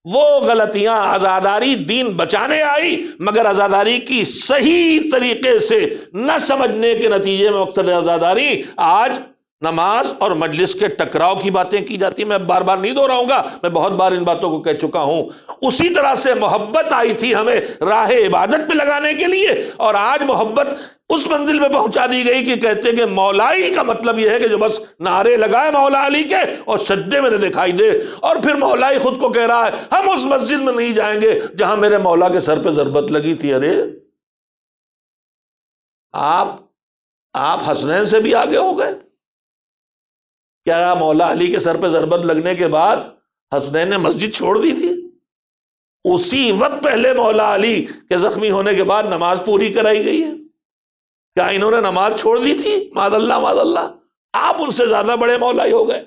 وہ غلطیاں عزاداری دین بچانے آئی، مگر عزاداری کی صحیح طریقے سے نہ سمجھنے کے نتیجے میں مقصد عزاداری آج نماز اور مجلس کے ٹکراؤ کی باتیں کی جاتی ہیں۔ میں بار بار نہیں دہراؤں گا، میں بہت بار ان باتوں کو کہہ چکا ہوں۔ اسی طرح سے محبت آئی تھی ہمیں راہ عبادت پہ لگانے کے لیے، اور آج محبت اس منزل میں پہنچا دی گئی کہ کہتے ہیں کہ مولائی کا مطلب یہ ہے کہ جو بس نعرے لگائے مولا علی کے اور سجدے میں نہ دکھائی دے، اور پھر مولائی خود کو کہہ رہا ہے ہم اس مسجد میں نہیں جائیں گے جہاں میرے مولا کے سر پہ ضربت لگی تھی۔ ارے آپ حسنین سے بھی آگے ہو گئے کیا؟ مولا علی کے سر پہ ضربت لگنے کے بعد حسنین نے مسجد چھوڑ دی تھی؟ اسی وقت پہلے مولا علی کے زخمی ہونے کے بعد نماز پوری کرائی گئی ہے۔ کیا انہوں نے نماز چھوڑ دی تھی؟ معاذ اللہ معاذ اللہ، آپ ان سے زیادہ بڑے مولائی ہو گئے۔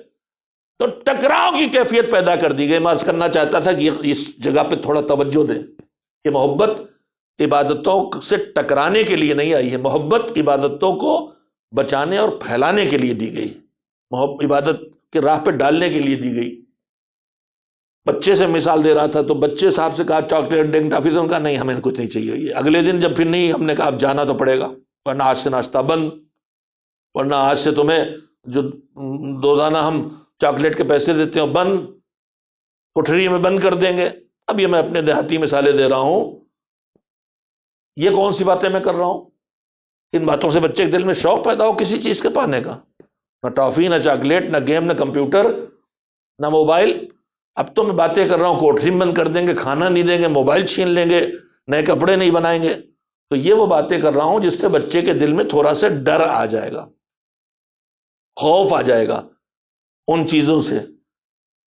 تو ٹکراؤ کی کیفیت پیدا کر دی گئی۔ میں عرض کرنا چاہتا تھا کہ اس جگہ پہ تھوڑا توجہ دیں کہ محبت عبادتوں سے ٹکرانے کے لیے نہیں آئی ہے، محبت عبادتوں کو بچانے اور پھیلانے کے لیے دی گئی، عبادت کے راہ پہ ڈالنے کے لیے دی گئی۔ بچے سے مثال دے رہا تھا تو بچے صاحب سے کہا چاکلیٹ دیں، ٹافی دیں، کہا نہیں ہمیں کچھ نہیں چاہیے۔ اگلے دن جب پھر نہیں، ہم نے کہا اب جانا تو پڑے گا، ورنہ آج سے ناشتہ بند، ورنہ آج سے تمہیں جو روزانہ ہم چاکلیٹ کے پیسے دیتے ہیں بند، کوٹھری میں بند کر دیں گے۔ اب یہ میں اپنے دیہاتی مثالیں دے رہا ہوں، یہ کون سی باتیں میں کر رہا ہوں؟ ان باتوں سے بچے کے دل میں شوق پیدا ہو کسی چیز کے پانے کا، نہ ٹافی، نہ چاکلیٹ، نہ گیم، نہ کمپیوٹر، نہ موبائل۔ اب تو میں باتیں کر رہا ہوں کوٹھری میں بند کر دیں گے، کھانا نہیں دیں گے، موبائل چھین لیں گے، نئے کپڑے نہیں بنائیں گے۔ تو یہ وہ باتیں کر رہا ہوں جس سے بچے کے دل میں تھوڑا سا ڈر آ جائے گا، خوف آ جائے گا ان چیزوں سے،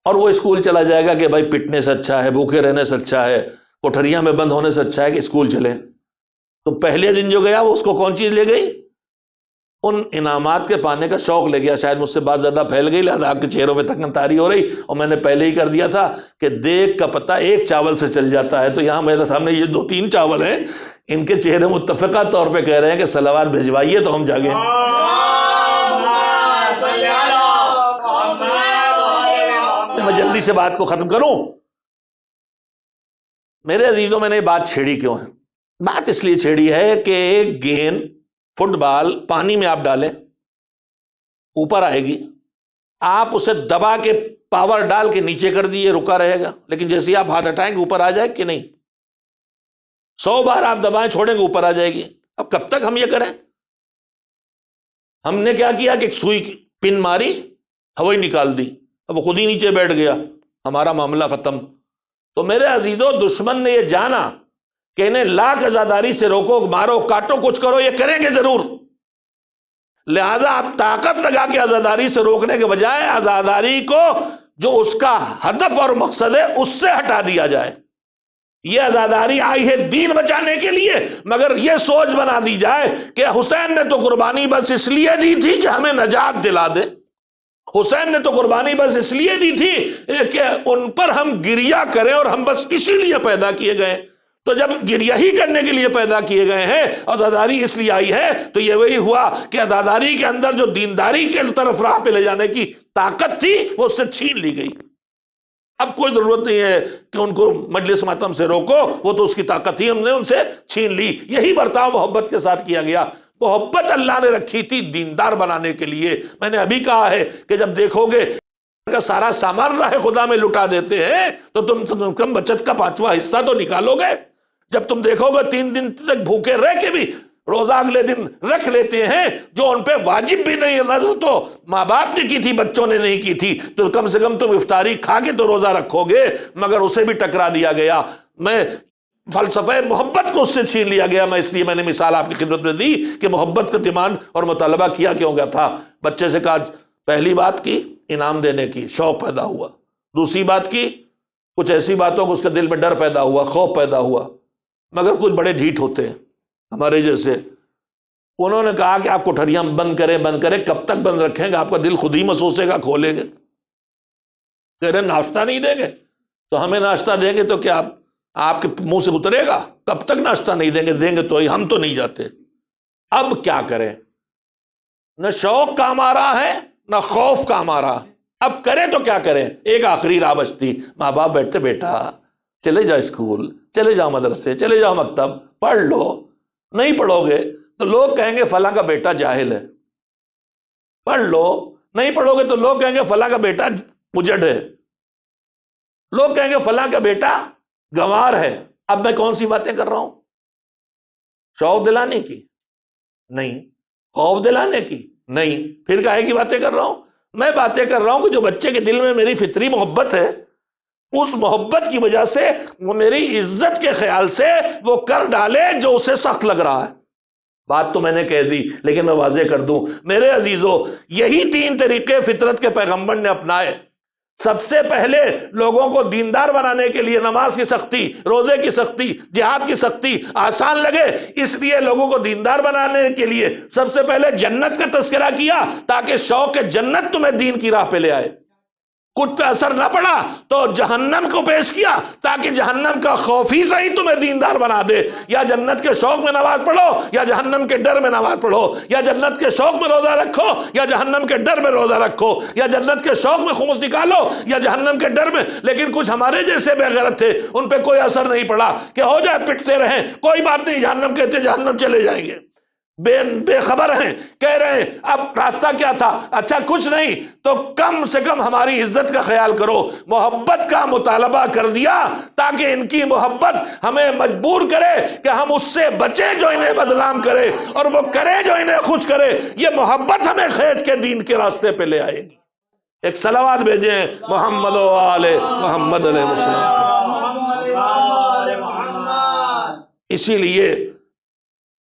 اور وہ اسکول چلا جائے گا کہ بھائی پٹنے سے اچھا ہے، بھوکے رہنے سے اچھا ہے، کوٹھریاں میں بند ہونے سے اچھا ہے کہ اسکول چلے۔ تو پہلے دن جو گیا وہ اس کو کون چیز لے گئی؟ ان انعامات کے پانے کا شوق لے گیا، شاید مجھ سے بات زیادہ پھیل گئی لہذا آپ کے چہروں پہ تکن طاری ہو رہی، اور میں نے پہلے ہی کر دیا تھا کہ دیگ کا پتہ ایک چاول سے چل جاتا ہے، تو یہاں میرے سامنے یہ 2-3 چاول ہیں، ان کے چہرے متفقہ طور پہ کہہ رہے ہیں کہ صلوات بھجوائیے تو ہم جاگیں۔ میں جلدی سے بات کو ختم کروں۔ میرے عزیزوں، میں نے یہ بات چھیڑی کیوں ہے؟ بات اس لیے چھیڑی ہے کہ ایک گیند فٹ بال پانی میں آپ ڈالیں، اوپر آئے گی، آپ اسے دبا کے پاور ڈال کے نیچے کر دیے، رکا رہے گا، لیکن جیسے ہی آپ ہاتھ ہٹائیں گے اوپر آ جائے کہ نہیں؟ 100 بار آپ دبائیں چھوڑیں گے اوپر آ جائے گی۔ اب کب تک ہم یہ کریں؟ ہم نے کیا کیا کہ ایک سوئی پن ماری، ہوا نکال دی، اب وہ خود ہی نیچے بیٹھ گیا، ہمارا معاملہ ختم۔ تو میرے عزیزو، دشمن نے یہ جانا کہ انہیں لاکھ عزاداری سے روکو، مارو، کاٹو، کچھ کرو، یہ کریں گے ضرور، لہذا آپ طاقت لگا کے عزاداری سے روکنے کے بجائے عزاداری کو جو اس کا ہدف اور مقصد ہے اس سے ہٹا دیا جائے۔ یہ عزاداری آئی ہے دین بچانے کے لیے، مگر یہ سوچ بنا دی جائے کہ حسین نے تو قربانی بس اس لیے دی تھی کہ ہمیں نجات دلا دے، حسین نے تو قربانی بس اس لیے دی تھی کہ ان پر ہم گریہ کریں، اور ہم بس اسی لیے پیدا کیے گئے۔ تو جب گریہ ہی کرنے کے لیے پیدا کیے گئے ہیں اور عزاداری اس لیے آئی ہے، تو یہ وہی ہوا کہ عزاداری کے اندر جو دینداری کے طرف راہ پہ لے جانے کی طاقت تھی وہ اس سے چھین لی گئی۔ اب کوئی ضرورت نہیں ہے کہ ان کو مجلس ماتم سے روکو، وہ تو اس کی طاقت ہی ہم نے ان سے چھین لی۔ یہی برتاؤ محبت کے ساتھ کیا گیا۔ محبت اللہ نے رکھی تھی دیندار بنانے کے لیے۔ میں نے ابھی کہا ہے کہ جب دیکھو گے کا سارا سامان راہ خدا میں لٹا دیتے ہیں تو تم کم بچت کا 5واں حصہ تو نکالو گے۔ جب تم دیکھو گے 3 دن تک بھوکے رہ کے بھی روزہ اگلے دن رکھ لیتے ہیں جو ان پہ واجب بھی نہیں ہے، نظر تو ماں باپ نے کی تھی، بچوں نے نہیں کی تھی، تو کم سے کم تم افطاری کھا کے تو روزہ رکھو گے، مگر اسے بھی ٹکرا دیا گیا۔ میں فلسفہ محبت کو اس سے چھین لیا گیا۔ میں اس لیے میں نے مثال آپ کی خدمت میں دی کہ محبت کا ڈیمانڈ اور مطالبہ کیا کیوں گیا تھا۔ بچے سے کہا، پہلی بات کی انعام دینے کی، شوق پیدا ہوا۔ دوسری بات کی کچھ ایسی باتوں کو اس کے دل میں ڈر پیدا ہوا، خوف پیدا ہوا۔ مگر کچھ بڑے ڈھیٹ ہوتے ہیں ہمارے جیسے، انہوں نے کہا کہ آپ کوٹھریاں بند کریں، کب تک بند رکھیں گے؟ آپ کا دل خود ہی مسوسے گا، کھولیں گے۔ کہہ رہے ناشتہ نہیں دیں گے، تو ہمیں ناشتہ دیں گے تو کیا آپ کے منہ سے اترے گا؟ کب تک ناشتہ نہیں دیں گے تو ہم تو نہیں جاتے۔ اب کیا کریں؟ نہ شوق کام آ رہا ہے نہ خوف کام آ رہا، اب کریں تو کیا کریں؟ ایک آخری راہ بچتی، ماں باپ بیٹھتے، بیٹا چلے جاؤ اسکول، چلے جاؤ مدرسے، چلے جاؤ مکتب، پڑھ لو۔ نہیں پڑھو گے تو لوگ کہیں گے فلاں کا بیٹا جاہل ہے۔ پڑھ لو، نہیں پڑھو گے تو لوگ کہیں گے فلاں کا بیٹا مجڑ ہے، لوگ کہیں گے فلاں کا بیٹا گنوار ہے۔ اب میں کون سی باتیں کر رہا ہوں؟ شوق دلانے کی نہیں، خوف دلانے کی نہیں، پھر کاہے کی باتیں کر رہا ہوں؟ میں باتیں کر رہا ہوں کہ جو بچے کے دل میں میری فطری محبت ہے، اس محبت کی وجہ سے وہ میری عزت کے خیال سے وہ کر ڈالے جو اسے سخت لگ رہا ہے۔ بات تو میں نے کہہ دی، لیکن میں واضح کر دوں میرے عزیزو، یہی 3 طریقے فطرت کے پیغمبر نے اپنائے۔ سب سے پہلے لوگوں کو دیندار بنانے کے لیے نماز کی سختی، روزے کی سختی، جہاد کی سختی آسان لگے، اس لیے لوگوں کو دیندار بنانے کے لیے سب سے پہلے جنت کا تذکرہ کیا، تاکہ شوق جنت تمہیں دین کی راہ پہ لے آئے۔ کچھ پہ اثر نہ پڑا تو جہنم کو پیش کیا، تاکہ جہنم کا خوف ہی صحیح تمہیں دیندار بنا دے۔ یا جنت کے شوق میں نماز پڑھو، یا جہنم کے ڈر میں نماز پڑھو، یا جنت کے شوق میں روزہ رکھو، یا جہنم کے ڈر میں روزہ رکھو، یا جنت کے شوق میں خمس نکالو، یا جہنم کے ڈر میں۔ لیکن کچھ ہمارے جیسے بے غیرت تھے، ان پہ کوئی اثر نہیں پڑا کہ ہو جائے پٹتے رہیں، کوئی بات نہیں، جہنم کہتے جہنم چلے جائیں گے۔ بے خبر ہیں، کہہ رہے ہیں اب راستہ کیا تھا؟ اچھا کچھ نہیں تو کم سے کم ہماری عزت کا خیال کرو۔ محبت کا مطالبہ کر دیا تاکہ ان کی محبت ہمیں مجبور کرے کہ ہم اس سے بچیں جو انہیں بدنام کرے، اور وہ کرے جو انہیں خوش کرے۔ یہ محبت ہمیں کھینچ کے دین کے راستے پہ لے آئے گی۔ ایک صلوات بھیجیں محمد و آل محمد علیہ وسلم۔ اسی لیے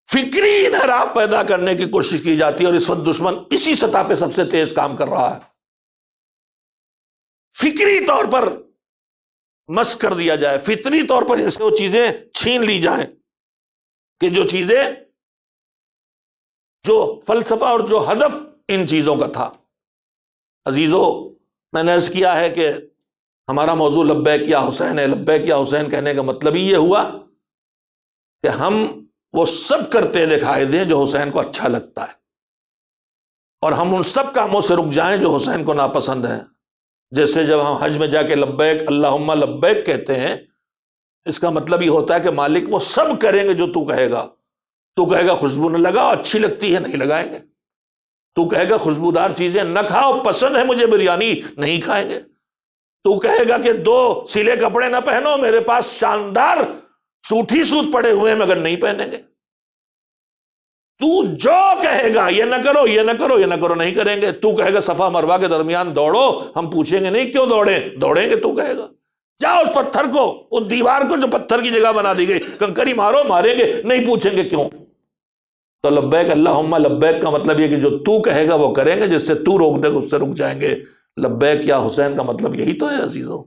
فکری انحراف پیدا کرنے کی کوشش کی جاتی ہے، اور اس وقت دشمن اسی سطح پہ سب سے تیز کام کر رہا ہے۔ فکری طور پر مسخ کر دیا جائے، فطری طور پر اس سے وہ چیزیں چھین لی جائیں کہ جو چیزیں جو فلسفہ اور جو ہدف ان چیزوں کا تھا۔ عزیزو، میں نے عرض کیا ہے کہ ہمارا موضوع لبیک یا حسین ہے۔ لبیک یا حسین کہنے کا مطلب ہی یہ ہوا کہ ہم وہ سب کرتے دکھائی دیں جو حسین کو اچھا لگتا ہے، اور ہم ان سب کاموں سے رک جائیں جو حسین کو ناپسند ہیں۔ جیسے جب ہم حج میں جا کے لبیک اللہم لبیک کہتے ہیں، اس کا مطلب یہ ہوتا ہے کہ مالک وہ سب کریں گے جو تو کہے گا۔ تو کہے گا خوشبو نہ لگاؤ، اچھی لگتی ہے، نہیں لگائیں گے۔ تو کہے گا خوشبودار چیزیں نہ کھاؤ، پسند ہے مجھے بریانی، نہیں کھائیں گے۔ تو کہے گا کہ 2 سلے کپڑے نہ پہنو، میرے پاس شاندار سوٹ ہی سوٹ پڑے ہوئے ہیں مگر نہیں پہنیں گے۔ تو جو کہے گا یہ نہ کرو، یہ نہ کرو، یہ نہ کرو، نہیں کریں گے۔ تو کہے گا صفا مروہ کے درمیان دوڑو، ہم پوچھیں گے نہیں کیوں دوڑیں گے۔ تو کہے گا جاؤ اس پتھر کو، اس دیوار کو جو پتھر کی جگہ بنا دی گئی، کنکری مارو، ماریں گے، نہیں پوچھیں گے کیوں۔ تو لبیک اللہم لبیک کا مطلب یہ کہ جو تو کہے گا وہ کریں گے، جس سے تو روک دے گا اس سے رک جائیں گے۔ لبیک یا حسین کا مطلب یہی تو ہے عزیزو،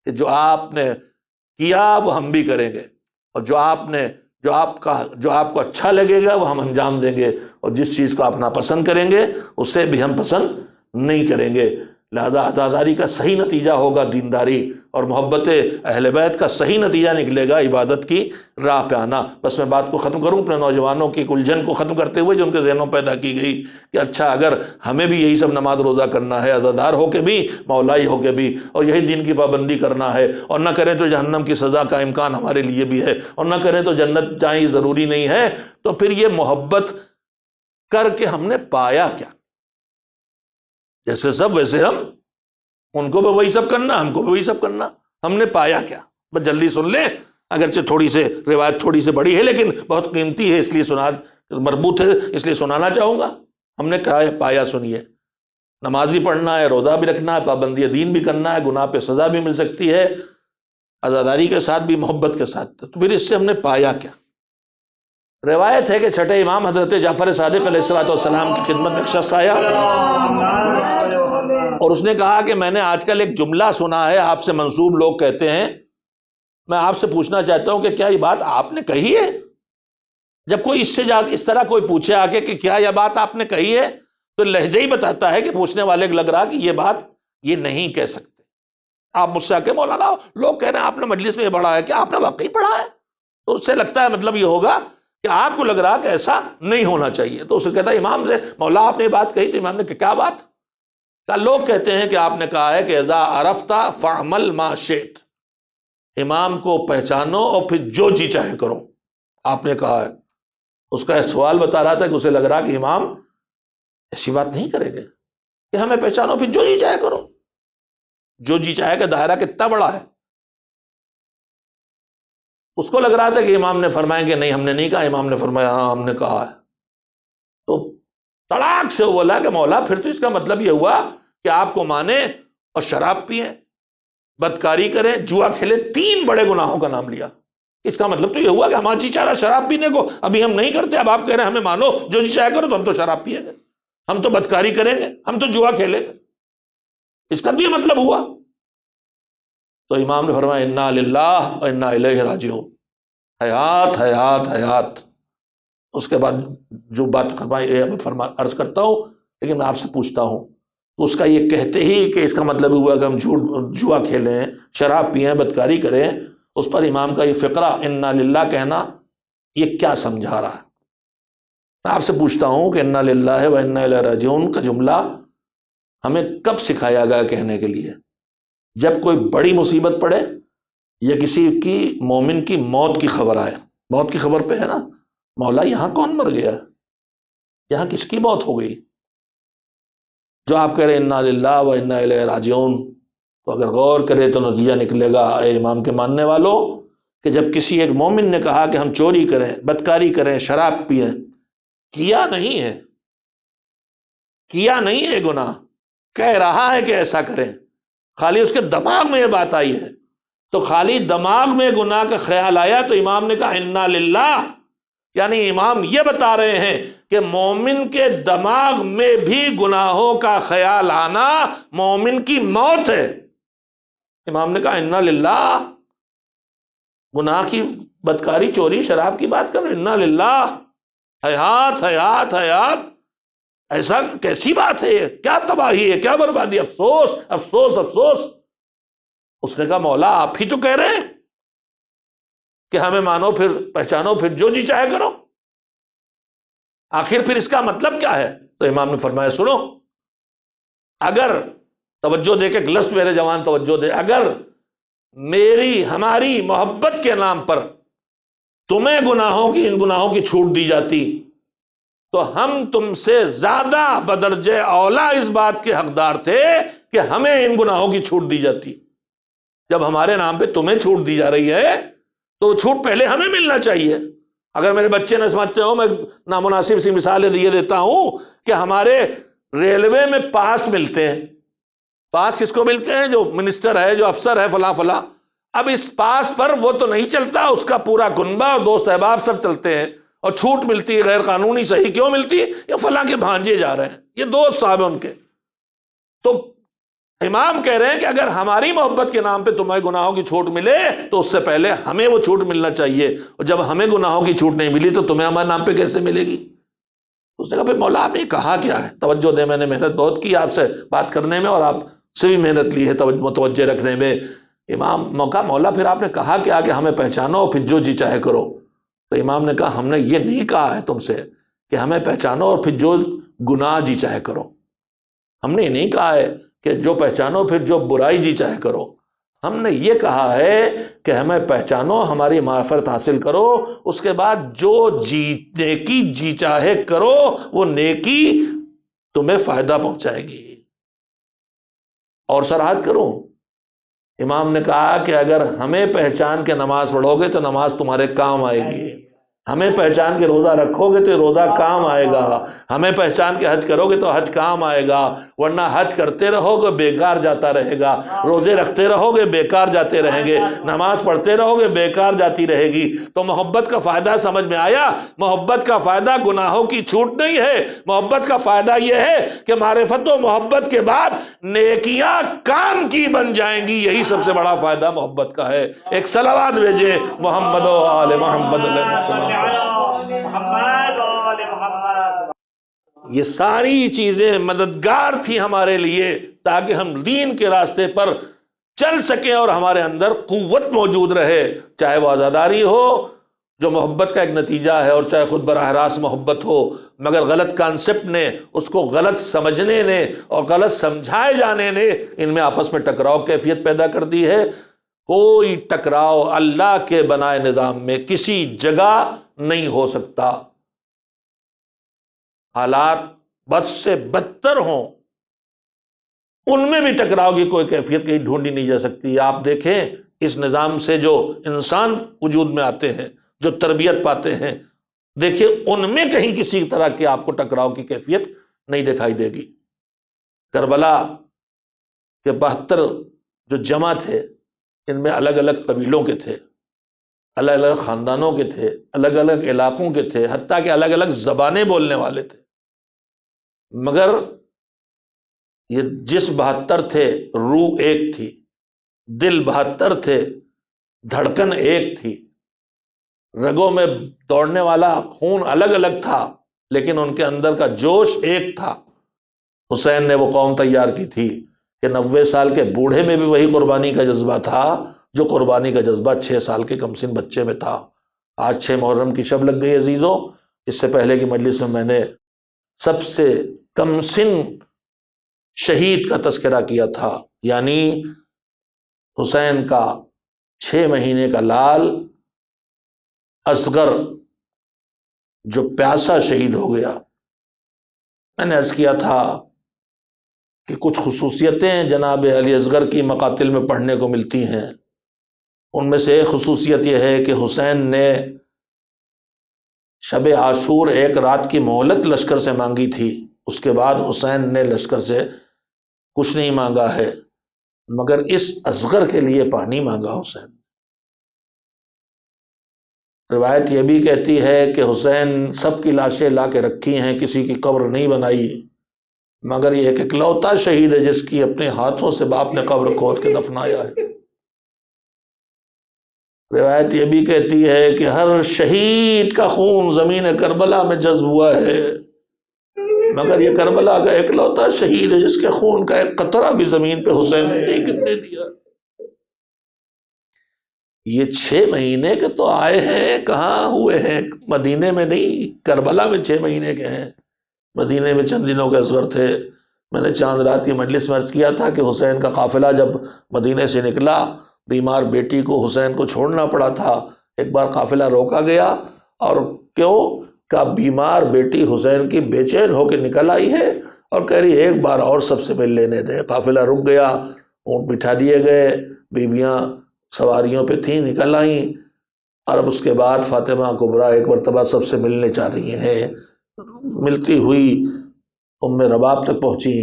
کہ جو آپ نے کیا وہ ہم بھی کریں گے، اور جو آپ کو اچھا لگے گا وہ ہم انجام دیں گے، اور جس چیز کو آپ ناپسند کریں گے اسے بھی ہم پسند نہیں کریں گے۔ لہذا عزاداری کا صحیح نتیجہ ہوگا دینداری، اور محبت اہل بیت کا صحیح نتیجہ نکلے گا عبادت کی راہ پہ آنا۔ بس میں بات کو ختم کروں اپنے نوجوانوں کی الجھن کو ختم کرتے ہوئے جو ان کے ذہنوں پیدا کی گئی کہ اچھا اگر ہمیں بھی یہی سب نماز روزہ کرنا ہے، عزادار ہو کے بھی، مولائی ہو کے بھی، اور یہی دین کی پابندی کرنا ہے، اور نہ کریں تو جہنم کی سزا کا امکان ہمارے لیے بھی ہے، اور نہ کریں تو جنت جائیں ضروری نہیں ہے، تو پھر یہ محبت کر کے ہم نے پایا کیا؟ جیسے سب ویسے ہم، ان کو بھی وہی سب کرنا، ہم کو بھی وہی سب کرنا، ہم نے پایا کیا؟ بس جلدی سن لیں، اگرچہ تھوڑی سے روایت تھوڑی سی بڑی ہے لیکن بہت قیمتی ہے، اس لیے مربوط ہے، اس لیے سنانا چاہوں گا۔ ہم نے کہا ہے پایا، سنیے، نماز بھی پڑھنا ہے، روزہ بھی رکھنا ہے، پابندی دین بھی کرنا ہے، گناہ پہ سزا بھی مل سکتی ہے، عزاداری کے ساتھ بھی، محبت کے ساتھ۔ تو پھر اس سے ہم نے پایا کیا؟ روایت ہے کہ چھٹے امام حضرت جعفر صادق علیہ السلام کی خدمت میں ایک شخص آیا اور اس نے کہا کہ میں نے آج کل ایک جملہ سنا ہے، آپ سے منسوب لوگ کہتے ہیں، میں آپ سے پوچھنا چاہتا ہوں کہ کیا یہ بات آپ نے کہی ہے؟ جب کوئی اس طرح کوئی پوچھے آگے کہ کیا یہ بات آپ نے کہی ہے، تو لہجہ ہی بتاتا ہے کہ پوچھنے والے کو لگ رہا کہ یہ بات یہ نہیں کہہ سکتے۔ آپ مجھ سے آ کے مولانا لوگ کہہ رہے ہیں آپ نے مجلس میں یہ پڑھا ہے، کیا آپ نے واقعی پڑھا ہے؟ تو اس سے لگتا ہے مطلب یہ ہوگا کہ آپ کو لگ رہا کہ ایسا نہیں ہونا چاہیے۔ تو اسے کہتا ہے امام سے، مولا آپ نے یہ بات کہی؟ تو امام نے کہ کیا بات؟ کہ لوگ کہتے ہیں کہ آپ نے کہا ہے کہ اذا عرفت فاعمل ما شئت، امام کو پہچانو اور پھر جو جی چاہے کرو، آپ نے کہا ہے۔ اس کا سوال بتا رہا تھا کہ اسے لگ رہا کہ امام ایسی بات نہیں کریں گے کہ ہمیں پہچانو پھر جو جی چاہے کرو۔ جو جی چاہے کہ دائرہ کتنا بڑا ہے؟ اس کو لگ رہا تھا کہ امام نے فرمائیں کہ نہیں ہم نے نہیں کہا، امام نے فرمایا ہاں ہم نے کہا ہے۔ تو تڑاک سے بولا کہ مولا پھر تو اس کا مطلب یہ ہوا کہ آپ کو مانے اور شراب پیئیں، بدکاری کریں، جوا کھیلیں، 3 بڑے گناہوں کا نام لیا۔ اس کا مطلب تو یہ ہوا کہ ہمارا جی چاہ رہا شراب پینے کو، ابھی ہم نہیں کرتے، اب آپ کہہ رہے ہیں ہمیں مانو جو جی چاہے کرو، تو ہم تو شراب پیئیں گے، ہم تو بدکاری کریں گے، ہم تو جوا کھیلیں گے۔ اس کا تو یہ مطلب ہوا۔ تو امام نے فرمایا انا للہ و انا الیہ راجعون، حیات حیات حیات۔ اس کے بعد جو بات عرض کرتا ہوں، لیکن میں آپ سے پوچھتا ہوں، تو اس کا یہ کہتے ہی کہ اس کا مطلب ہوا کہ ہم جوا کھیلیں، شراب پئیں، بدکاری کریں، اس پر امام کا یہ فقرہ انا للہ کہنا یہ کیا سمجھا رہا ہے؟ میں آپ سے پوچھتا ہوں کہ انا للہ و انا الیہ راجعون کا جملہ ہمیں کب سکھایا گیا کہنے کے لیے؟ جب کوئی بڑی مصیبت پڑے یا کسی کی مومن کی موت کی خبر آئے۔ موت کی خبر پہ ہے نا، مولا یہاں کون مر گیا، یہاں کس کی موت ہو گئی؟ جو آپ کہہ رہے انا للہ و انا الیہ راجعون، تو اگر غور کرے تو نتیجہ نکلے گا اے امام کے ماننے والوں کہ جب کسی ایک مومن نے کہا کہ ہم چوری کریں، بدکاری کریں، شراب پئیں، کیا نہیں ہے، کیا نہیں ہے گناہ، کہہ رہا ہے کہ ایسا کریں، خالی اس کے دماغ میں یہ بات آئی ہے، تو خالی دماغ میں گناہ کا خیال آیا تو امام نے کہا انا للہ، یعنی امام یہ بتا رہے ہیں کہ مومن کے دماغ میں بھی گناہوں کا خیال آنا مومن کی موت ہے۔ امام نے کہا انا للہ، گناہ کی بدکاری چوری شراب کی بات کرو، انا للہ، حیات حیات حیات، ایسا کیسی بات ہے یہ؟ کیا تباہی ہے، کیا بربادی، افسوس افسوس افسوس۔ اس نے کہا مولا آپ ہی تو کہہ رہے ہیں کہ ہمیں مانو پھر پہچانو پھر جو جی چاہے کرو، آخر پھر اس کا مطلب کیا ہے؟ تو امام نے فرمایا سنو، اگر توجہ دے کے لفظ میرے جوان توجہ دے، اگر ہماری محبت کے نام پر تمہیں ان گناہوں کی چھوٹ دی جاتی تو ہم تم سے زیادہ بدرجہ اولا اس بات کے حقدار تھے کہ ہمیں ان گناہوں کی چھوٹ دی جاتی۔ جب ہمارے نام پہ تمہیں چھوٹ دی جا رہی ہے تو وہ چھوٹ پہلے ہمیں ملنا چاہیے۔ اگر میرے بچے نہ سمجھتے ہو، میں نامناسب سی مثالیں یہ دیتا ہوں کہ ہمارے ریلوے میں پاس ملتے ہیں، پاس کس کو ملتے ہیں؟ جو منسٹر ہے، جو افسر ہے، فلاں فلاں۔ اب اس پاس پر وہ تو نہیں چلتا، اس کا پورا کنبہ اور دوست احباب سب چلتے ہیں، اور چھوٹ ملتی ہے غیر قانونی، صحیح کیوں ملتی ہے؟ یہ فلاں کے بھانجے جا رہے ہیں، یہ دوست صاحب ہیں ان کے۔ تو امام کہہ رہے ہیں کہ اگر ہماری محبت کے نام پہ تمہیں گناہوں کی چھوٹ ملے تو اس سے پہلے ہمیں وہ چھوٹ ملنا چاہیے، اور جب ہمیں گناہوں کی چھوٹ نہیں ملی تو تمہیں ہمارے نام پہ کیسے ملے گی؟ اس نے کہا پھر مولا آپ نے کہا کیا ہے؟ توجہ دے، میں نے محنت بہت کی آپ سے بات کرنے میں، اور آپ سے بھی محنت لی ہے متوجہ رکھنے میں۔ امام مولا پھر آپ نے کہا کیا کہ ہمیں پہچانو پھر جو جی چاہے کرو؟ تو امام نے کہا ہم نے یہ نہیں کہا ہے تم سے کہ ہمیں پہچانو اور پھر جو گناہ جی چاہے کرو، ہم نے یہ نہیں کہا ہے کہ جو پہچانو پھر جو برائی جی چاہے کرو، ہم نے یہ کہا ہے کہ ہمیں پہچانو، ہماری معرفت حاصل کرو، اس کے بعد جو نیکی جی چاہے کرو، وہ نیکی تمہیں فائدہ پہنچائے گی۔ اور سراحت کروں، امام نے کہا کہ اگر ہمیں پہچان کے نماز پڑھو گے تو نماز تمہارے کام آئے گی، ہمیں پہچان کے روزہ رکھو گے تو روزہ کام آئے گا، ہمیں پہچان کے حج کرو گے تو حج کام آئے گا، ورنہ حج کرتے رہو گے بیکار جاتا رہے گا، روزے رکھتے رہو گے بیکار جاتے رہیں گے، نماز پڑھتے رہو گے بیکار جاتی رہے گی۔ تو محبت کا فائدہ سمجھ میں آیا؟ محبت کا فائدہ گناہوں کی چھوٹ نہیں ہے، محبت کا فائدہ یہ ہے کہ معرفت و محبت کے بعد نیکیاں کام کی بن جائیں گی، یہی سب سے بڑا فائدہ محبت کا ہے۔ ایک صلوات بھیجیں محمد و آل محمد علیہ السلام۔ یہ ساری چیزیں مددگار تھی ہمارے لیے تاکہ ہم دین کے راستے پر چل سکیں اور ہمارے اندر قوت موجود رہے، چاہے وہ عزاداری ہو جو محبت کا ایک نتیجہ ہے، اور چاہے خود براہ راست محبت ہو، مگر غلط کانسیپٹ نے، اس کو غلط سمجھنے نے اور غلط سمجھائے جانے نے ان میں آپس میں ٹکراؤ کیفیت پیدا کر دی ہے۔ کوئی ٹکراؤ اللہ کے بنائے نظام میں کسی جگہ نہیں ہو سکتا، حالات بد سے بدتر ہوں ان میں بھی ٹکراؤ کی کوئی کیفیت کہیں ڈھونڈی نہیں جا سکتی۔ آپ دیکھیں اس نظام سے جو انسان وجود میں آتے ہیں، جو تربیت پاتے ہیں، دیکھیں ان میں کہیں کسی طرح کی آپ کو ٹکراؤ کی کیفیت نہیں دکھائی دے گی۔ کربلا کے 72 جو جمع تھے، ان میں الگ الگ قبیلوں کے تھے، الگ الگ خاندانوں کے تھے، الگ الگ علاقوں کے تھے، حتیٰ کہ الگ الگ زبانیں بولنے والے تھے، مگر یہ جس 72 تھے روح ایک تھی، دل 72 تھے، دھڑکن ایک تھی، رگوں میں دوڑنے والا خون الگ الگ تھا لیکن ان کے اندر کا جوش ایک تھا۔ حسین نے وہ قوم تیار کی تھی کہ 90 سال کے بوڑھے میں بھی وہی قربانی کا جذبہ تھا جو قربانی کا جذبہ 6 سال کے کم سن بچے میں تھا۔ آج 6 محرم کی شب لگ گئی عزیزوں، اس سے پہلے کی مجلس میں نے سب سے کم سن شہید کا تذکرہ کیا تھا، یعنی حسین کا 6 مہینے کا لال اصغر جو پیاسا شہید ہو گیا۔ میں نے عرض کیا تھا کہ کچھ خصوصیتیں جناب علی اصغر کی مقاتل میں پڑھنے کو ملتی ہیں، ان میں سے ایک خصوصیت یہ ہے کہ حسین نے شب عاشور 1 رات کی مہلت لشکر سے مانگی تھی، اس کے بعد حسین نے لشکر سے کچھ نہیں مانگا ہے، مگر اس اصغر کے لیے پانی مانگا حسین۔ روایت یہ بھی کہتی ہے کہ حسین سب کی لاشیں لا کے رکھی ہیں، کسی کی قبر نہیں بنائی، مگر یہ ایک اکلوتا شہید ہے جس کی اپنے ہاتھوں سے باپ نے قبر کھود کے دفنایا ہے۔ روایت یہ بھی کہتی ہے کہ ہر شہید کا خون زمین کربلا میں جذب ہوا ہے، مگر یہ کربلا کا اکلوتا شہید ہے جس کے خون کا ایک قطرہ بھی زمین پہ حسین نے نہیں گرنے دیا۔ یہ 6 مہینے کے تو آئے ہیں، کہاں ہوئے ہیں؟ مدینے میں نہیں، کربلا میں 6 مہینے کے ہیں۔ مدینے میں چند دنوں کے اصغر تھے۔ میں نے چاند رات کی مجلس میں عرض کیا تھا کہ حسین کا قافلہ جب مدینے سے نکلا، بیمار بیٹی کو حسین کو چھوڑنا پڑا تھا، ایک بار قافلہ روکا گیا، اور کیوں کہ بیمار بیٹی حسین کی بے چین ہو کے نکل آئی ہے اور کہہ رہی ایک بار اور سب سے مل لینے دے۔ قافلہ رک گیا، اونٹ بٹھا دیے گئے، بیویاں سواریوں پہ تھیں، نکل آئیں، اور اب اس کے بعد فاطمہ کبریٰ ایک مرتبہ سب سے ملنے چاہ رہی ہیں۔ ملتی ہوئی ام رباب تک پہنچی،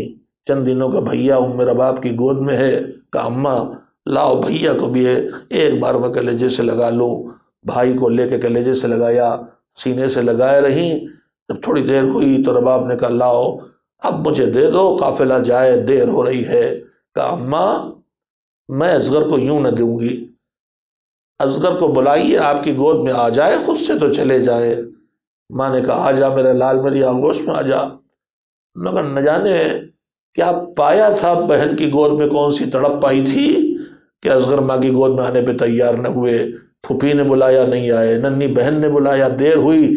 چند دنوں کا بھیا ام رباب کی گود میں ہے، کہا اماں لاؤ بھیا کو بھی ایک بار میں کلیجے سے لگا لوں۔ بھائی کو لے کے کلیجے سے لگایا، سینے سے لگائے رہیں۔ جب تھوڑی دیر ہوئی تو رباب نے کہا لاؤ اب مجھے دے دو، قافلہ جائے، دیر ہو رہی ہے۔ کہا اماں میں اصغر کو یوں نہ دوں گی، اصغر کو بلائیے، آپ کی گود میں آ جائے، خود سے تو چلے جائے۔ ماں نے کہا آ جا میرے لال، میری آغوش میں آ جا۔ مگر نہ جانے کیا پایا تھا، بہن کی گود میں کون سی تڑپ پائی تھی کہ اصغر ماں کی گود میں آنے پہ تیار نہ ہوئے۔ پھوپھی نے بلایا نہیں آئے، ننھی بہن نے بلایا دیر ہوئی۔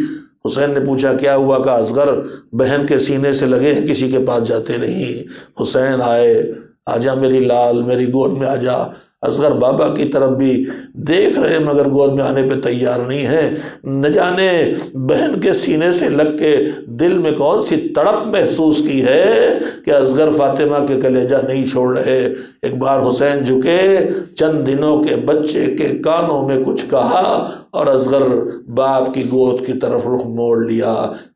حسین نے پوچھا کیا ہوا؟ کہ اصغر بہن کے سینے سے لگے ہیں، کسی کے پاس جاتے نہیں۔ حسین آئے، آجا میری لال، میری گود میں آجا۔ اصغر بابا کی طرف بھی دیکھ رہے مگر گود میں آنے پہ تیار نہیں ہے۔ نہ جانے بہن کے سینے سے لگ کے دل میں کون سی تڑپ محسوس کی ہے کہ اصغر فاطمہ کے کلیجہ نہیں چھوڑ رہے۔ ایک بار حسین جھکے، چند دنوں کے بچے کے کانوں میں کچھ کہا اور اصغر باپ کی گود کی طرف رخ موڑ لیا،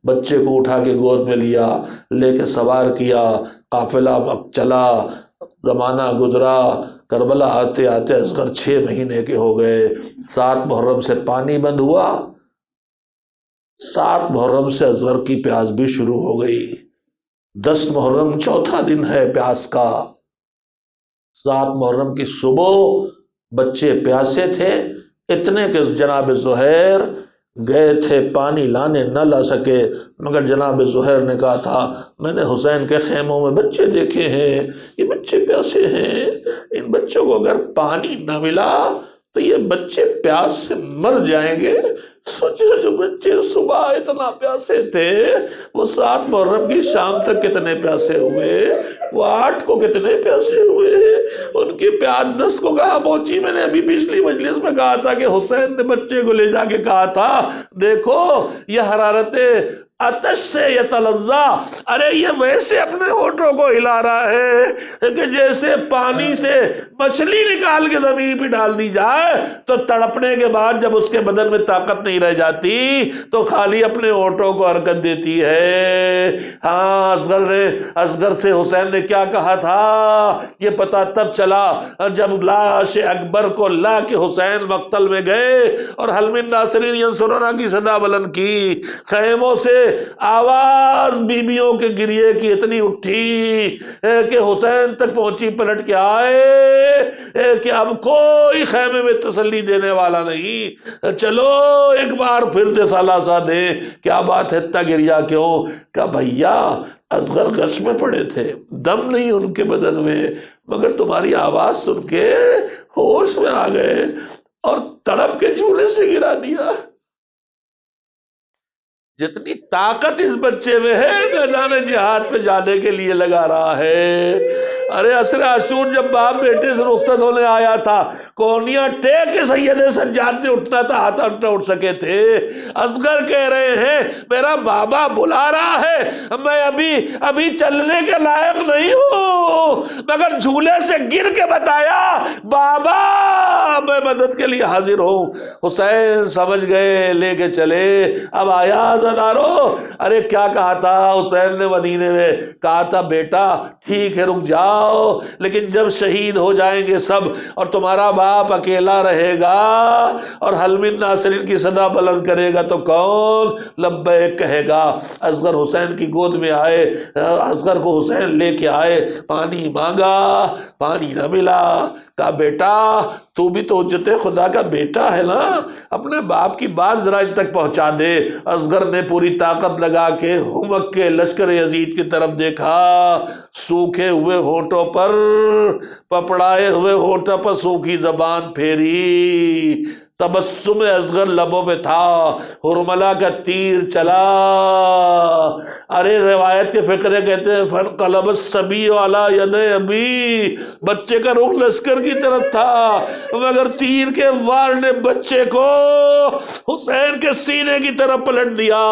بچے کو اٹھا کے گود میں لیا، لے کے سوار کیا۔ قافلہ اب چلا، زمانہ گزرا، کربلا آتے آتے اصغر 6 مہینے کے ہو گئے۔ 7 محرم سے پانی بند ہوا، 7 محرم سے اصغر کی پیاس بھی شروع ہو گئی۔ 10 محرم چوتھا دن ہے پیاس کا۔ 7 محرم کی صبح بچے پیاسے تھے، اتنے کہ جناب زہیر گئے تھے پانی لانے، نہ لا سکے، مگر جناب زہیر نے کہا تھا میں نے حسین کے خیموں میں بچے دیکھے ہیں، یہ بچے پیاسے ہیں، ان بچوں کو اگر پانی نہ ملا تو یہ بچے پیاس سے مر جائیں گے۔ سوچو جو بچے صبح اتنا پیاسے تھے وہ 7 محرم کی شام تک کتنے پیاسے ہوئے، وہ 8 کو کتنے پیاسے ہوئے، ان کی پیاس 10 کو کہاں پہنچی۔ میں نے ابھی پچھلی مجلس میں کہا تھا کہ حسین نے بچے کو لے جا کے کہا تھا دیکھو یہ حرارت آتش سے یتلظا، ارے یہ ویسے اپنے ہونٹوں کو ہلا رہا ہے کہ جیسے پانی سے مچھلی نکال کے زمین پہ ڈال دی جائے تو تڑپنے کے بعد جب اس کے بدن میں طاقت نہیں رہ جاتی تو خالی اپنے ہونٹوں کو حرکت دیتی ہے۔ ہاں اصغر سے حسین نے کیا کہا تھا یہ پتہ تب چلا جب لاش اکبر کو لا کے حسین مقتل میں گئے اور حل من ناصرین ینصرنا کی صدا بلند کی۔ خیموں سے آواز بیبیوں کے گریے کی اتنی اٹھی کہ حسین تک پہنچی، پلٹ کے آئے کہ اب کوئی خیمے میں تسلی دینے والا نہیں، چلو ایک بار پھر دے سالہ سا دے۔ کیا بات ہے، اتنا گریا کیوں؟ کہ بھیا اصغر غش میں پڑے تھے، دم نہیں ان کے بدن میں، مگر تمہاری آواز سن کے ہوش میں آ گئے اور تڑپ کے جھولے سے گرا دیا۔ جتنی طاقت اس بچے میں ہے میدان جہاد پہ جانے کے لیے لگا رہا ہے۔ ارے عصر عاشور جب باپ بیٹے سے رخصت ہونے آیا تھا، کونیاں ٹیک کے سید سجاد نے اٹھنا تھا، ہاتھ نہ اٹھ سکے تھے۔ اصغر کہہ رہے ہیں میرا بابا بلا رہا ہے، میں ابھی چلنے کے لائق نہیں ہوں، مگر جھولے سے گر کے بتایا بابا میں مدد کے لیے حاضر ہوں۔ حسین سمجھ گئے، لے کے چلے۔ اب آیا عزادارو، ارے کیا کہا تھا حسین نے مدینے میں؟ کہا تھا بیٹا ٹھیک ہے رک جاؤ، لیکن جب شہید ہو جائیں گے سب اور تمہارا باپ اکیلا رہے گا اور حل من ناصرین کی صدا بلند کرے گا تو کون لبیک کہے گا؟ اصغر حسین کی گود میں آئے، اصغر کو حسین لے کے آئے، پانی مانگا، پانی نہ ملا، کہا بیٹا تو بھی تو حجت خدا کا بیٹا ہے نا، اپنے باپ کی بات ذرا ان تک پہنچا دے۔ اصغر نے پوری طاقت لگا کے ہمک کے لشکر یزید کی طرف دیکھا، سوکھے ہوئے ہونٹوں پر، پپڑائے ہوئے ہونٹوں پر سوکھی زبان پھیری، تبسم اصغر لبوں میں تھا، حرملہ کا تیر چلا۔ ارے روایت کے فقرے کہتے ہیں فَانْقَلَبَ الصَّبِيُّ عَلَى يَدَيْ أَبِيهِ، بچے کا رخ لشکر کی طرف تھا، مگر تیر کے وار نے بچے کو حسین کے سینے کی طرف پلٹ دیا،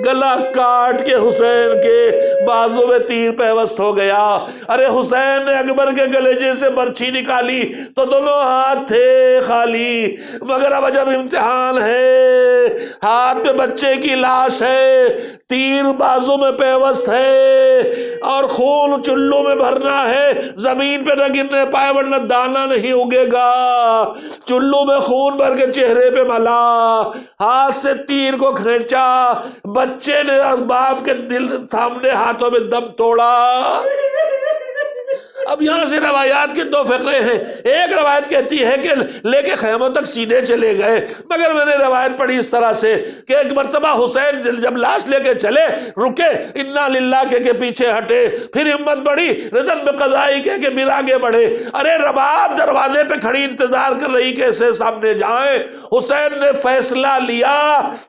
گلا کاٹ کے حسین کے بازو میں تیر پیوست ہو گیا۔ ارے حسین نے اکبر کے گلیجے سے برچھی نکالی تو دونوں ہاتھ تھے خالی، مگر اب جب امتحان ہے، ہاتھ میں بچے کی لاش ہے، تیر بازو میں پیوست ہے اور خون چلو میں بھرنا ہے، زمین پہ نہ گرنے پائے ورنہ دانا نہیں اگے گا۔ چلو میں خون بھر کے چہرے پہ ملا، ہاتھ سے تیر کو کھینچا، بچے نے باپ کے دل سامنے ہاتھوں میں دم توڑا۔ اب یہاں سے روایات کے دو فقرے ہیں، ایک روایت کہتی ہے کہ لے کے خیموں تک سیدھے چلے گئے، مگر میں نے روایت پڑھی اس طرح سے کہ ایک مرتبہ حسین جب لاش لے کے چلے رکے، انا للہ کے پیچھے ہٹے، پھر ہمت بڑھی رضا بقضائی کے پھر آگے بڑھے۔ ارے رباب دروازے پہ کھڑی انتظار کر رہی کیسے سامنے جائیں، حسین نے فیصلہ لیا۔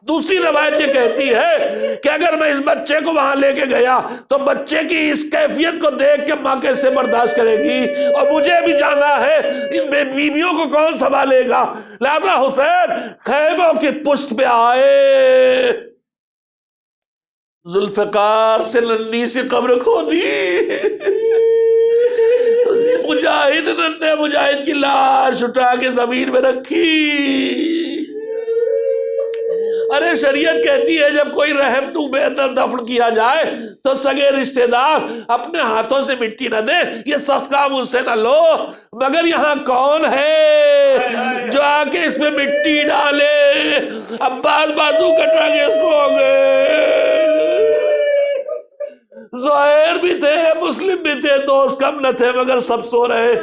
دوسری روایت یہ کہتی ہے کہ اگر میں اس بچے کو وہاں لے کے گیا تو بچے کی اس کیفیت کو دیکھ کے ماں کیسے برداشت کرے گی، اور مجھے بھی جانا ہے، ان بیویوں کو کون سنبھالے گا، لہذا حسین خیموں کی پشت پہ آئے، ذوالفقار سے ننھی سی قبر کھودی، مجاہد ننھے مجاہد کی لاش اٹھا کے زمین میں رکھی۔ ارے شریعت کہتی ہے جب کوئی رحم تو بے اندر دفن کیا جائے تو سگے رشتہ دار اپنے ہاتھوں سے مٹی نہ دے، یہ سخت کام اس سے نہ لو، مگر یہاں کون ہے جو آ کے اس میں مٹی ڈالے؟ عباس بازو کٹا کے سو گئے، زہیر بھی تھے، مسلم بھی تھے، دوست کم نہ تھے، مگر سب سو رہے۔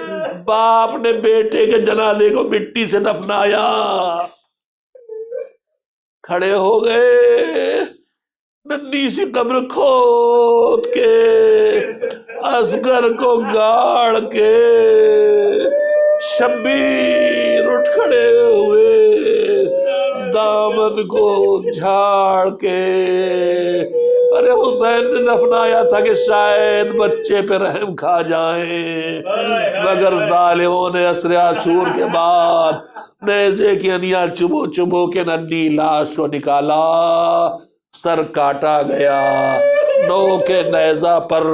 باپ نے بیٹے کے جنازے کو مٹی سے دفنایا، کھڑے ہو گئے، ننھی سی قبر کھود کے اصغر کو گاڑ کے شبیر اٹھ کھڑے ہوئے، دامن کو جھاڑ کے۔ ارے حسین نے دفنایا تھا کہ شاید بچے پہ رحم کھا جائیں، مگر ظالموں نے عصر عاشور کے بعد نیزے کی انیاں چبو چبو کے ننھی لاش کو نکالا، سر کاٹا گیا، نو کے نیزہ پر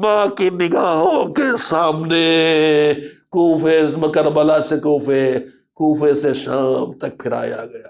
ماں کی نگاہوں کے سامنے کوفے کربلا سے کوفے، کوفے سے شام تک پھرایا گیا۔